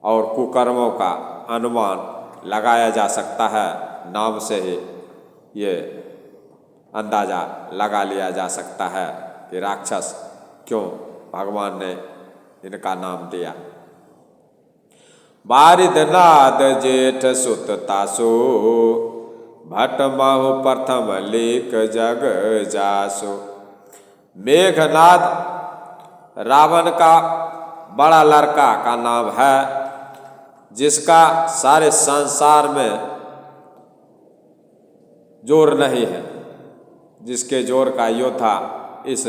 और कुकर्मों का अनुमान लगाया जा सकता है। नाम से ही ये अंदाजा लगा लिया जा सकता है कि राक्षस क्यों भगवान ने इनका नाम दिया। बारिधनाद जेठ सुत तासु भट्ट महु प्रथम लेख जग जासु। मेघनाद रावण का बड़ा लड़का का नाम है, जिसका सारे संसार में जोर नहीं है, जिसके जोर का योद्धा इस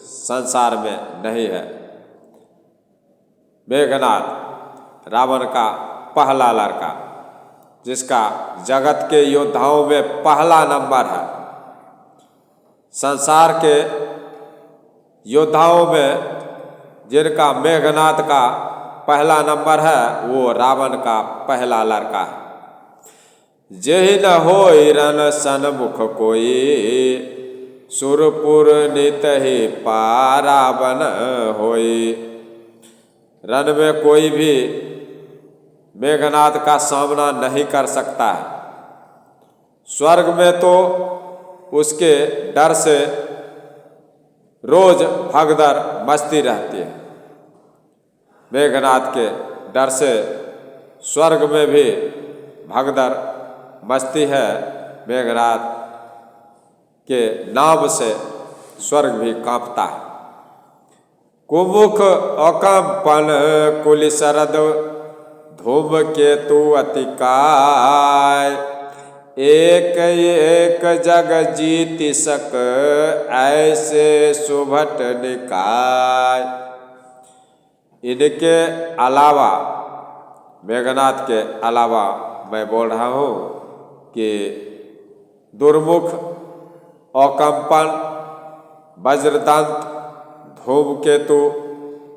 संसार में नहीं है। मेघनाद रावण का पहला लड़का, जिसका जगत के योद्धाओं में पहला नंबर है। संसार के योद्धाओं में जिनका मेघनाद का पहला नंबर है, वो रावण का पहला लड़का है। जेहि न होई रन सन्मुख कोई, सुरपुर नित ही पारावन होई। रण में कोई भी मेघनाद का सामना नहीं कर सकता है। स्वर्ग में तो उसके डर से रोज भगदड़ मचती रहती है। मेघनाद के डर से स्वर्ग में भी भगदड़ मचती है। मेघनाद के नाम से स्वर्ग भी कांपता है। कुमुख अकंपन कुल शरद धूमकेतु अतिकाय। एक एक जग जीति सक ऐसे सुभट निकाय। इनके अलावा, मेघनाद के अलावा मैं बोल रहा हूँ कि दुर्मुख, अकंपन, वज्रदंत, धूमकेतु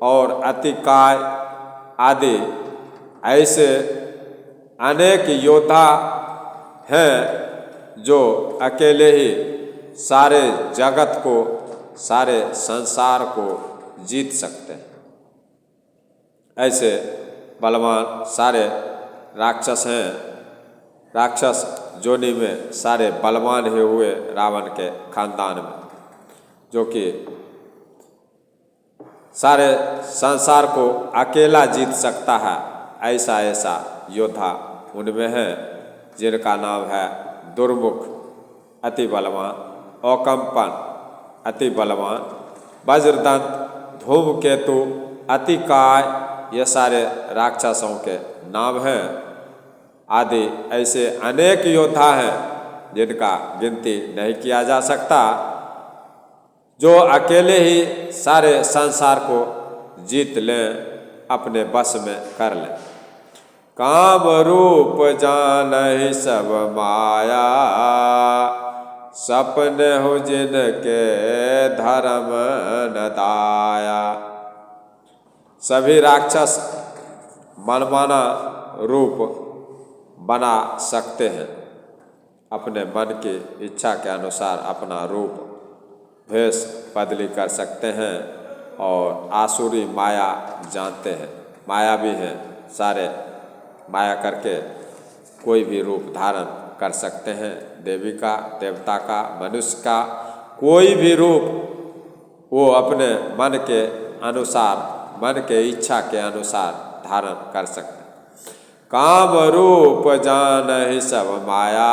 और अतिकाय आदि ऐसे अनेक योद्धा हैं जो अकेले ही सारे जगत को, सारे संसार को जीत सकते हैं। ऐसे बलवान सारे राक्षस हैं। राक्षस जोनी में सारे बलवान ही हुए रावण के खानदान में, जो कि सारे संसार को अकेला जीत सकता है। ऐसा ऐसा योद्धा उनमें है, जिनका नाम है दुर्मुख अति बलवान, अकंपन अति बलवान, वज्रदंत, धूमकेतु, अतिकाय, ये सारे राक्षसों के नाम हैं। आदि ऐसे अनेक योद्धा हैं जिनका गिनती नहीं किया जा सकता, जो अकेले ही सारे संसार को जीत लें, अपने बस में कर लें। काम रूप जानहि सब माया, सपने हो जिनके धर्म न दाया। सभी राक्षस मनमाना रूप बना सकते हैं, अपने मन की इच्छा के अनुसार अपना रूप भेष बदली कर सकते हैं और आसुरी माया जानते हैं। माया भी हैं, सारे माया करके कोई भी रूप धारण कर सकते हैं। देवी का, देवता का, मनुष्य का, कोई भी रूप वो अपने मन के अनुसार, मन के इच्छा के अनुसार धारण कर सकते हैं। काम रूप जानहि सब माया,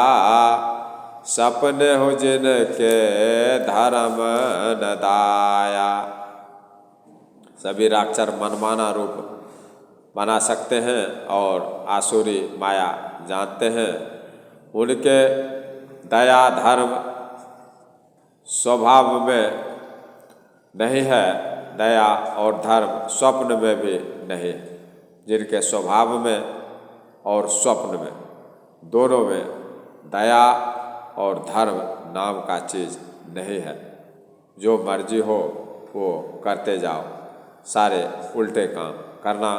सपने हो जिनके धर्म न दाया। सभी राक्षस मनमाना रूप बना सकते हैं और आसुरी माया जानते हैं। उनके दया धर्म स्वभाव में नहीं है, दया और धर्म स्वप्न में भी नहीं है। जिनके स्वभाव में और स्वप्न में, दोनों में दया और धर्म नाम का चीज़ नहीं है। जो मर्जी हो वो करते जाओ, सारे उल्टे काम करना,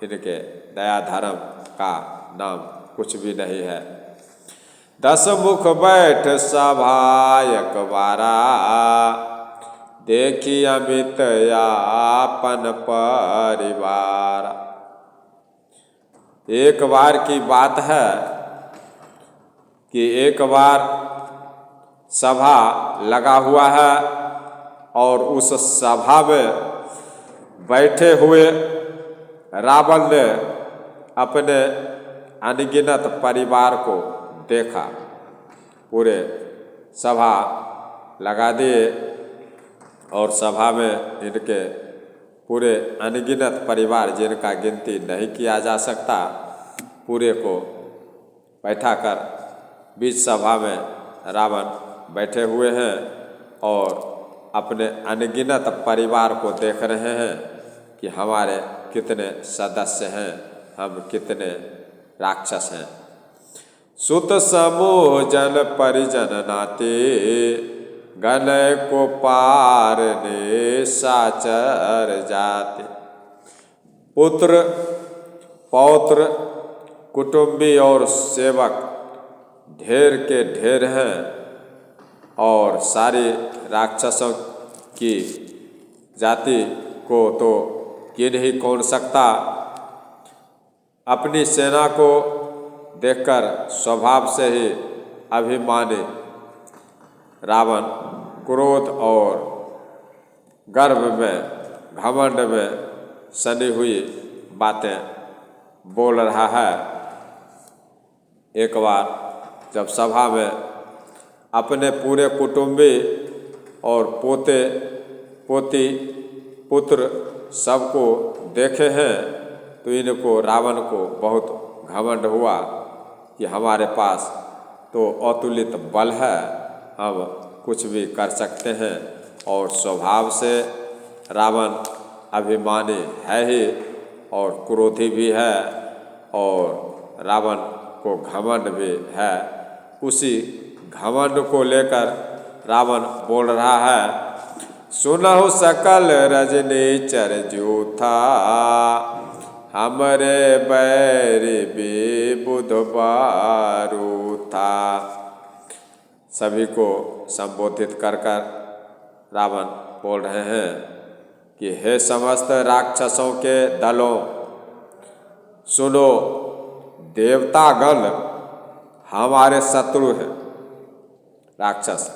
इनके दया धर्म का नाम कुछ भी नहीं है। 10 मुख बैठ सभायक बारा, देखी अमित यापन परिवार। एक बार की बात है कि एक बार सभा लगा हुआ है और उस सभा में बैठे हुए रावण ने अपने अनगिनत परिवार को देखा। पूरे सभा लगा दिए और सभा में इनके पूरे अनगिनत परिवार, जिनका गिनती नहीं किया जा सकता, पूरे को बैठाकर बीच सभा में रावण बैठे हुए हैं और अपने अनगिनत परिवार को देख रहे हैं कि हमारे कितने सदस्य हैं, हम कितने राक्षस हैं। सुत समूह जन परिजन नाते, गनय को पार ने साचर जाते। पुत्र पौत्र कुटुंबी और सेवक ढेर के ढेर हैं और सारी राक्षसों की जाति को तो गिन ही कौन सकता। अपनी सेना को देखकर स्वभाव से ही अभिमानी रावण क्रोध और गर्व में, घमंड में सनी हुई बातें बोल रहा है। एक बार जब सभा में अपने पूरे कुटुंबी और पोते पोती पुत्र सबको देखे हैं तो इनको रावण को बहुत घमंड हुआ कि हमारे पास तो अतुलित बल है, हम कुछ भी कर सकते हैं। और स्वभाव से रावण अभिमानी है ही और क्रोधी भी है और रावण को घमंड भी है। उसी घमंड को लेकर रावण बोल रहा है, सुनहु सकल रजनीचर जूथा, हमरे बैरी भी बुधवारू था। सभी को संबोधित कर रावण बोल रहे हैं कि हे समस्त राक्षसों के दलों, सुनो, देवतागण हमारे शत्रु हैं। राक्षस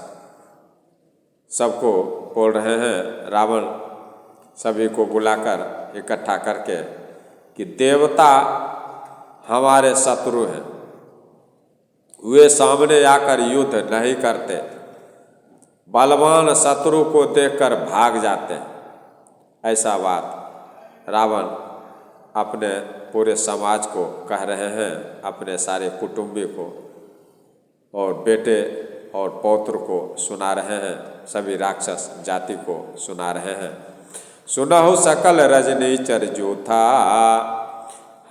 सबको बोल रहे हैं, रावण सभी को बुलाकर इकट्ठा करके कि देवता हमारे शत्रु हैं, वे सामने आकर युद्ध नहीं करते, बलवान शत्रु को देखकर भाग जाते हैं। ऐसा बात रावण अपने पूरे समाज को कह रहे हैं, अपने सारे कुटुंबी को और बेटे और पौत्र को सुना रहे हैं, सभी राक्षस जाति को सुना रहे हैं। सुनहु सकल रजनीचर जूथा,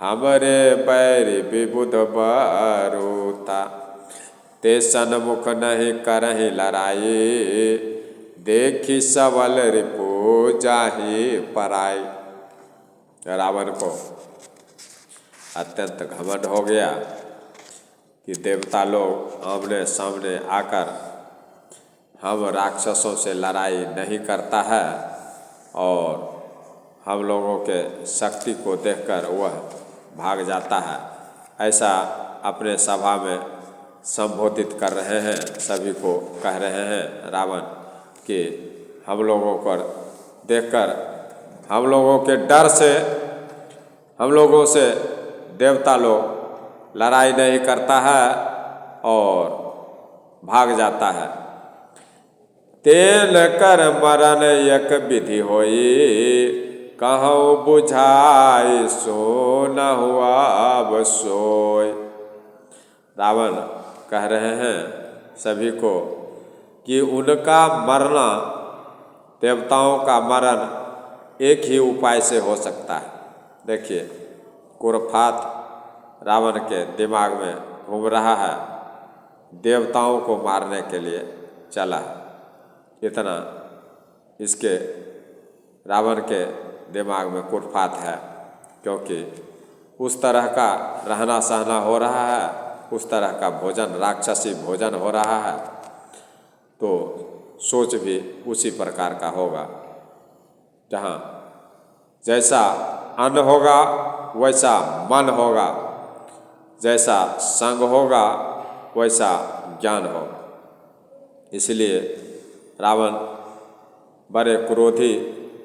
हमरे बैरी विबुध बरूथा। ते सन्मुख नहीं करहि लड़ाई, देखी सबल रिपु जाहि पराई। रावण को अत्यंत घमंड हो गया कि देवता लोग आमने सामने आकर हम राक्षसों से लड़ाई नहीं करता है और हम लोगों के शक्ति को देखकर वह भाग जाता है। ऐसा अपने सभा में संबोधित कर रहे हैं, सभी को कह रहे हैं रावण कि हम लोगों को देखकर, हम लोगों के डर से, हम लोगों से देवता लोग लड़ाई नहीं करता है और भाग जाता है। तेल कर मरण एक विधि होई, कहूँ बुझाई सो न हुआ अब सोय। रावण कह रहे हैं सभी को कि उनका मरना, देवताओं का मरण एक ही उपाय से हो सकता है। देखिए, कुरफात रावण के दिमाग में घूम रहा है, देवताओं को मारने के लिए चला है। इतना इसके रावण के दिमाग में कुरफात है, क्योंकि उस तरह का रहना सहना हो रहा है, उस तरह का भोजन, राक्षसी भोजन हो रहा है, तो सोच भी उसी प्रकार का होगा। जहाँ जैसा अन्न होगा वैसा मन होगा, जैसा संग होगा वैसा ज्ञान होगा। इसलिए रावण बड़े क्रोधी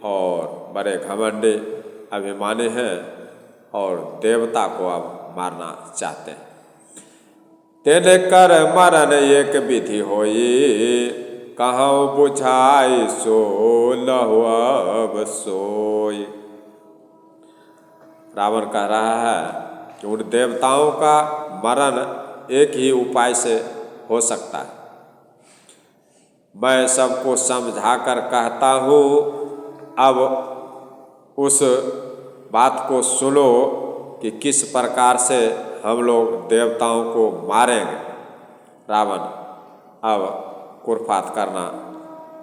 और बड़े घमंडी अभिमानी हैं और देवता को अब मारना चाहते हैं। तेने कर मरण एक विधि होई, कहूँ बुझाई सो लहु अब सोई। रावण कह रहा है कि उन देवताओं का मरण एक ही उपाय से हो सकता है। मैं सबको समझा कर कहता हूँ, अब उस बात को सुनो कि किस प्रकार से हम लोग देवताओं को मारेंगे। रावण अब कुरफात करना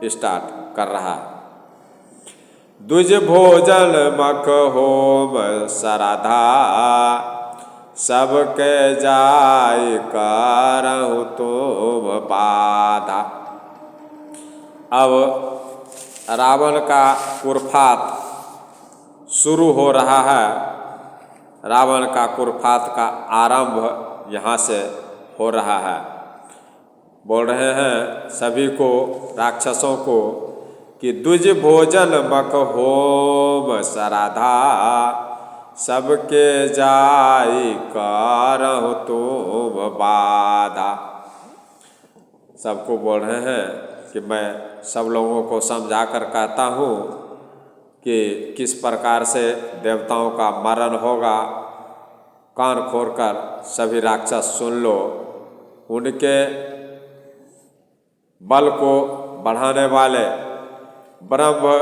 स्टार्ट कर रहा है। द्विज भोजन मख होम सराधा, सबके जाय करहु तुम बाधा। अब रावण का कुरफात शुरू हो रहा है। रावण का कुरफात का आरंभ यहाँ से हो रहा है। बोल रहे हैं सभी को, राक्षसों को, कि द्विज भोजन मख होम सराधा, सबके जाय करहु तुम बाधा। सबको बोल रहे हैं कि मैं सब लोगों को समझा कर कहता हूँ कि किस प्रकार से देवताओं का मरण होगा। कान खोलकर सभी राक्षस सुन लो। उनके बल को बढ़ाने वाले ब्रह्म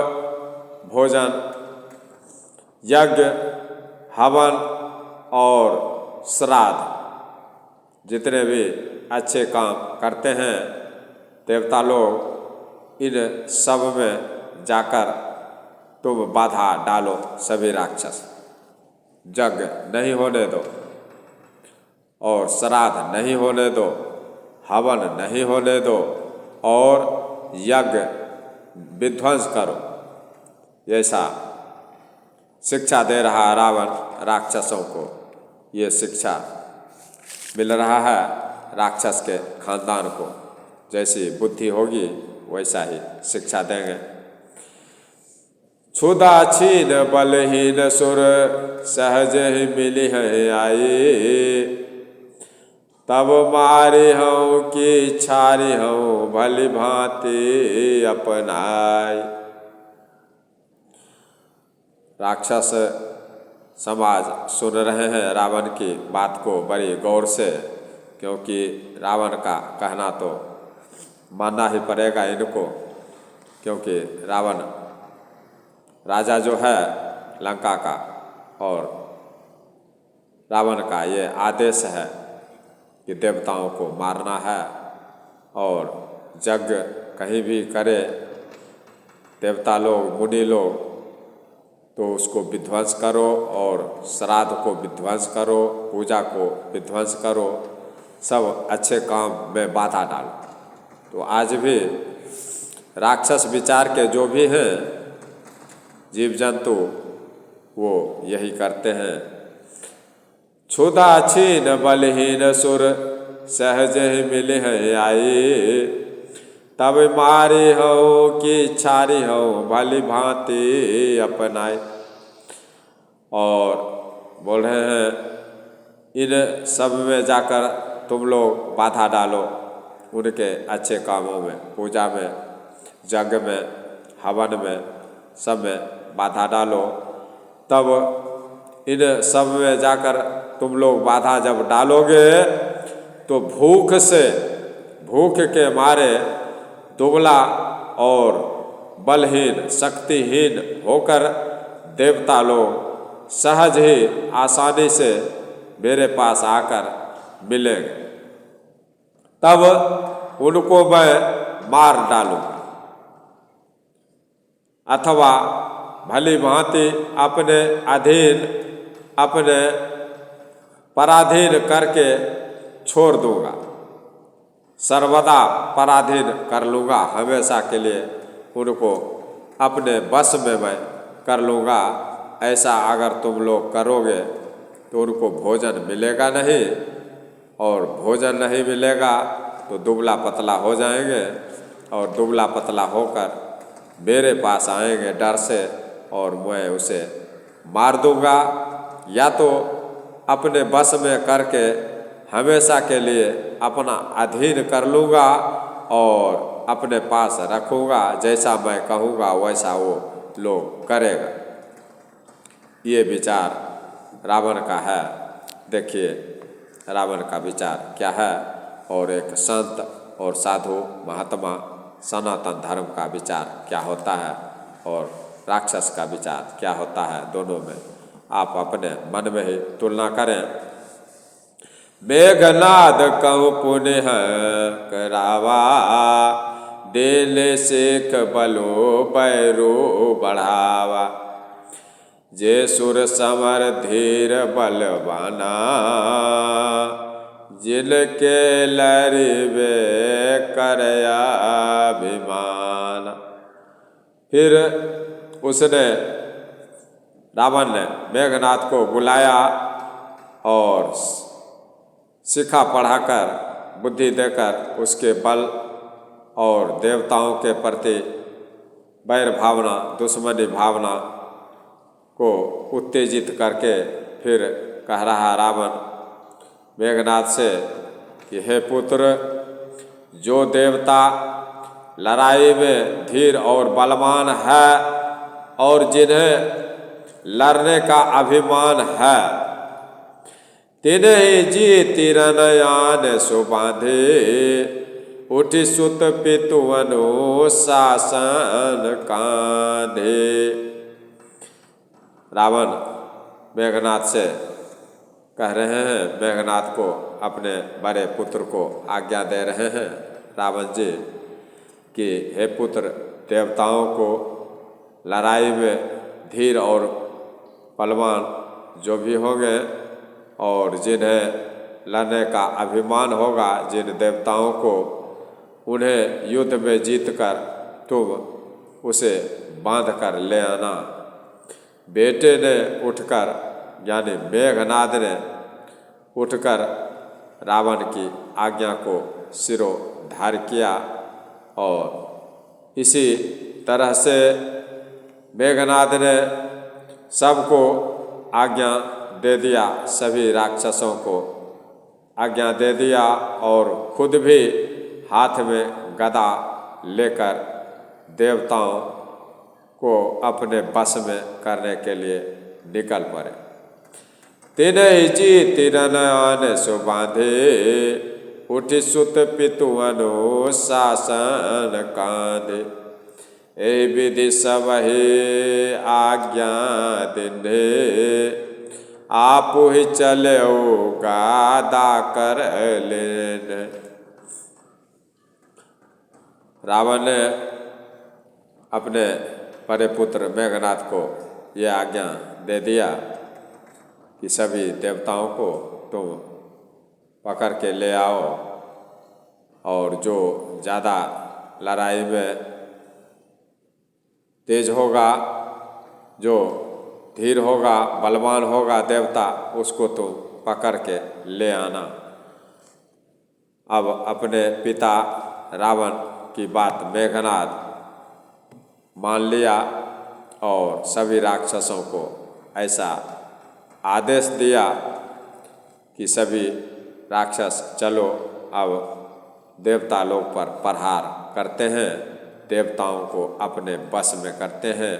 भोजन, यज्ञ, हवन और श्राद्ध, जितने भी अच्छे काम करते हैं देवता लोग, इन सब में जाकर तुम बाधा डालो। सभी राक्षस यज्ञ नहीं होने दो, और श्राद्ध नहीं होने दो, हवन नहीं होने दो, और यज्ञ विध्वंस करो। ऐसा शिक्षा दे रहा है रावण राक्षसों को। ये शिक्षा मिल रहा है राक्षस के खानदान को। जैसी बुद्धि होगी वैसा ही शिक्षा देंगे। क्षुधा छीन बलहीन सुर, सहज ही मिली है आई, तब मारी हूँ कि छारी हूँ भली भांति अपनाई। राक्षस समाज सुन रहे हैं रावण की बात को बड़ी गौर से, क्योंकि रावण का कहना तो मानना ही पड़ेगा इनको, क्योंकि रावण राजा जो है लंका का, और रावण का ये आदेश है कि देवताओं को मारना है, और यज्ञ कहीं भी करे देवता लोग, मुनि लोग, तो उसको विध्वंस करो, और श्राद्ध को विध्वंस करो, पूजा को विध्वंस करो, सब अच्छे काम में बाधा डालो। तो आज भी राक्षस विचार के जो भी हैं जीव जंतु, वो यही करते हैं। क्षुधा छीन बलहीन सुर, सहज ही मिले हैं आई, तब मारी हो कि छारी हो भली भांति अपनाए। और बोल रहे हैं इन सब में जाकर तुम लोग बाधा डालो, उनके अच्छे कामों में, पूजा में, यज्ञ में, हवन में, सब में बाधा डालो। तब इन सब में जाकर तुम लोग बाधा जब डालोगे तो भूख के मारे दुबला और बलहीन, शक्तिहीन होकर देवता लोग सहज ही आसानी से मेरे पास आकर मिलेंगे, तब उनको मैं मार डालूंगा, अथवा भली भांति अपने अधीन, अपने पराधीन करके छोड़ दूंगा। सर्वदा पराधीन कर लूँगा, हमेशा के लिए उनको अपने बस में मैं कर लूँगा। ऐसा अगर तुम लोग करोगे तो उनको भोजन मिलेगा नहीं, और भोजन नहीं मिलेगा तो दुबला पतला हो जाएंगे, और दुबला पतला होकर मेरे पास आएंगे डर से, और मैं उसे मार दूंगा। या तो अपने बस में करके हमेशा के लिए अपना अधीन कर लूँगा और अपने पास रखूँगा, जैसा मैं कहूँगा वैसा वो लोग करेगा। ये विचार रावण का है। देखिए रावण का विचार क्या है और एक संत और साधु महात्मा सनातन धर्म का विचार क्या होता है और राक्षस का विचार क्या होता है, दोनों में आप अपने मन में ही तुलना करें। मेघनाद कहूँ पुण्य करावा, देले शेख बलो बैरो बढ़ावा। जे सुर समर धीर बलवाना, जिनके लरिबे करया अभिमान। फिर उसने रावण ने मेघनाद को बुलाया और शिक्षा पढ़ाकर बुद्धि देकर उसके बल और देवताओं के प्रति वैर भावना, दुश्मनी भावना को उत्तेजित करके फिर कह रहा रावण मेघनाद से कि हे पुत्र, जो देवता लड़ाई में धीर और बलवान है और जिन्हें लड़ने का अभिमान है, तिन्हि जी तिरनयान सुबांधे, उठि सुत पितुअनु शासन कांधे। रावण मेघनाद से कह रहे हैं, मेघनाद को अपने बड़े पुत्र को आज्ञा दे रहे हैं रावण जी कि हे पुत्र, देवताओं को लड़ाई में धीर और बलवान जो भी होंगे और जिन्हें लड़ने का अभिमान होगा, जिन देवताओं को, उन्हें युद्ध में जीतकर तुम उसे बांध कर ले आना। बेटे ने उठकर यानी मेघनाद ने उठकर रावण की आज्ञा को सिरोधार्य किया और इसी तरह से मेघनाद ने सबको आज्ञा दे दिया, सभी राक्षसों को आज्ञा दे दिया और खुद भी हाथ में गदा लेकर देवताओं को अपने बस में करने के लिए निकल पड़े। तिन्हि जी तिरनयान सुबांधे, उठि सुत पितुअनु शासन कांधे। ए विधि सबहि आज्ञा दिन्हे, आपु ही चल्यो गादा कर लेन। रावण ने अपने बड़े पुत्र मेघनाद को यह आज्ञा दे दिया कि सभी देवताओं को तुम पकड़ के ले आओ और जो ज़्यादा लड़ाई में तेज होगा, जो धीर होगा, बलवान होगा देवता, उसको तुम पकड़ के ले आना। अब अपने पिता रावण की बात मेघनाद मान लिया और सभी राक्षसों को ऐसा आदेश दिया कि सभी राक्षस चलो अब देवता लोग पर प्रहार करते हैं, देवताओं को अपने बस में करते हैं।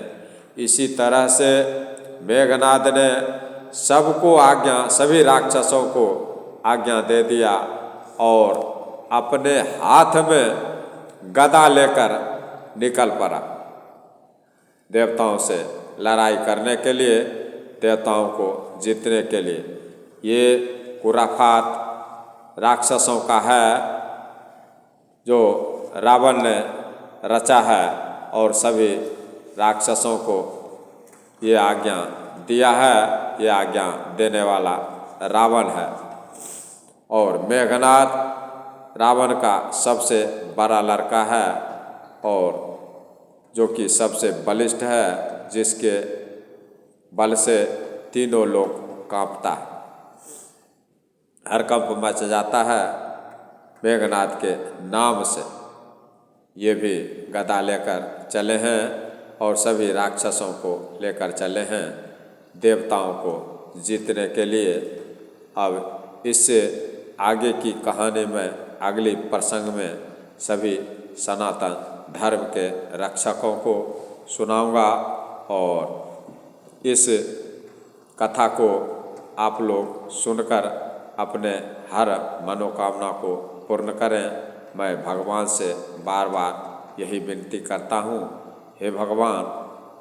इसी तरह से मेघनाद ने सबको आज्ञा, सभी राक्षसों को आज्ञा दे दिया और अपने हाथ में गदा लेकर निकल पड़ा देवताओं से लड़ाई करने के लिए, देवताओं को जीतने के लिए। ये खुराफात राक्षसों का है जो रावण ने रचा है और सभी राक्षसों को ये आज्ञा दिया है। ये आज्ञा देने वाला रावण है और मेघनाद रावण का सबसे बड़ा लड़का है और जो कि सबसे बलिष्ठ है, जिसके बल से तीनों लोग कांपता है, हरकंप मच जाता है मेघनाद के नाम से। ये भी गदा लेकर चले हैं और सभी राक्षसों को लेकर चले हैं देवताओं को जीतने के लिए अब इससे आगे की कहानी में अगली प्रसंग में सभी सनातन धर्म के रक्षकों को सुनाऊंगा और इस कथा को आप लोग सुनकर अपने हर मनोकामना को पूर्ण करें। मैं भगवान से बार बार यही विनती करता हूँ, हे भगवान,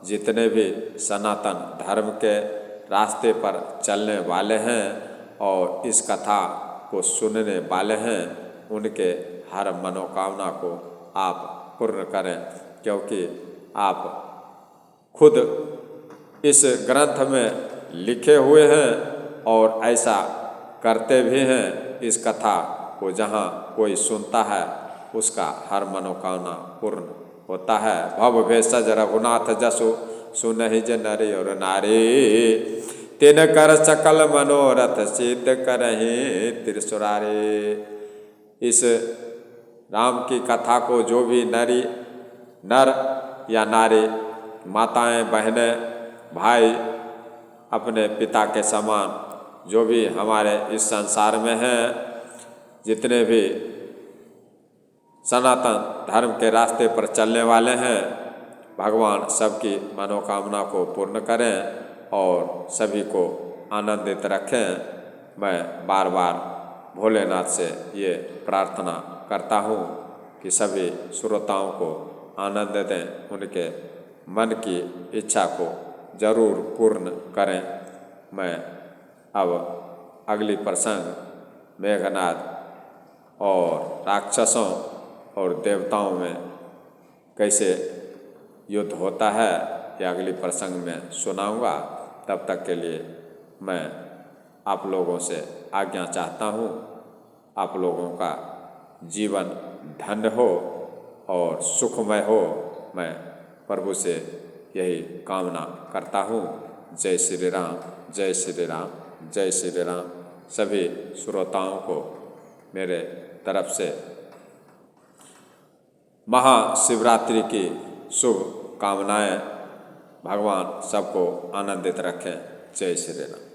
जितने भी सनातन धर्म के रास्ते पर चलने वाले हैं और इस कथा को सुनने वाले हैं, उनके हर मनोकामना को आप पूर्ण करें, क्योंकि आप खुद इस ग्रंथ में लिखे हुए हैं और ऐसा करते भी हैं। इस कथा को जहाँ कोई सुनता है उसका हर मनोकामना पूर्ण होता है। भव भेषज रघुनाथ जसु सुनहि जे नरी और नारी, तिन कर सकल मनोरथ सिद्ध करहि त्रिसुरारी। इस राम की कथा को जो भी नर या नारी, माताएं, बहनें, भाई, अपने पिता के समान जो भी हमारे इस संसार में हैं, जितने भी सनातन धर्म के रास्ते पर चलने वाले हैं, भगवान सबकी मनोकामना को पूर्ण करें और सभी को आनंदित रखें। मैं बार बार भोलेनाथ से ये प्रार्थना करता हूँ कि सभी श्रोताओं को आनंद दें, उनके मन की इच्छा को जरूर पूर्ण करें। मैं अब अगली प्रसंग मेघनाद और राक्षसों और देवताओं में कैसे युद्ध होता है ये अगली प्रसंग में सुनाऊंगा। तब तक के लिए मैं आप लोगों से आज्ञा चाहता हूँ। आप लोगों का जीवन धन्य हो और सुखमय हो, मैं प्रभु से यही कामना करता हूँ। जय श्री राम, जय श्री राम, जय श्री राम। सभी श्रोताओं को मेरे तरफ से महाशिवरात्रि की शुभ कामनाएं। भगवान सबको आनंदित रखें। जय श्री राम।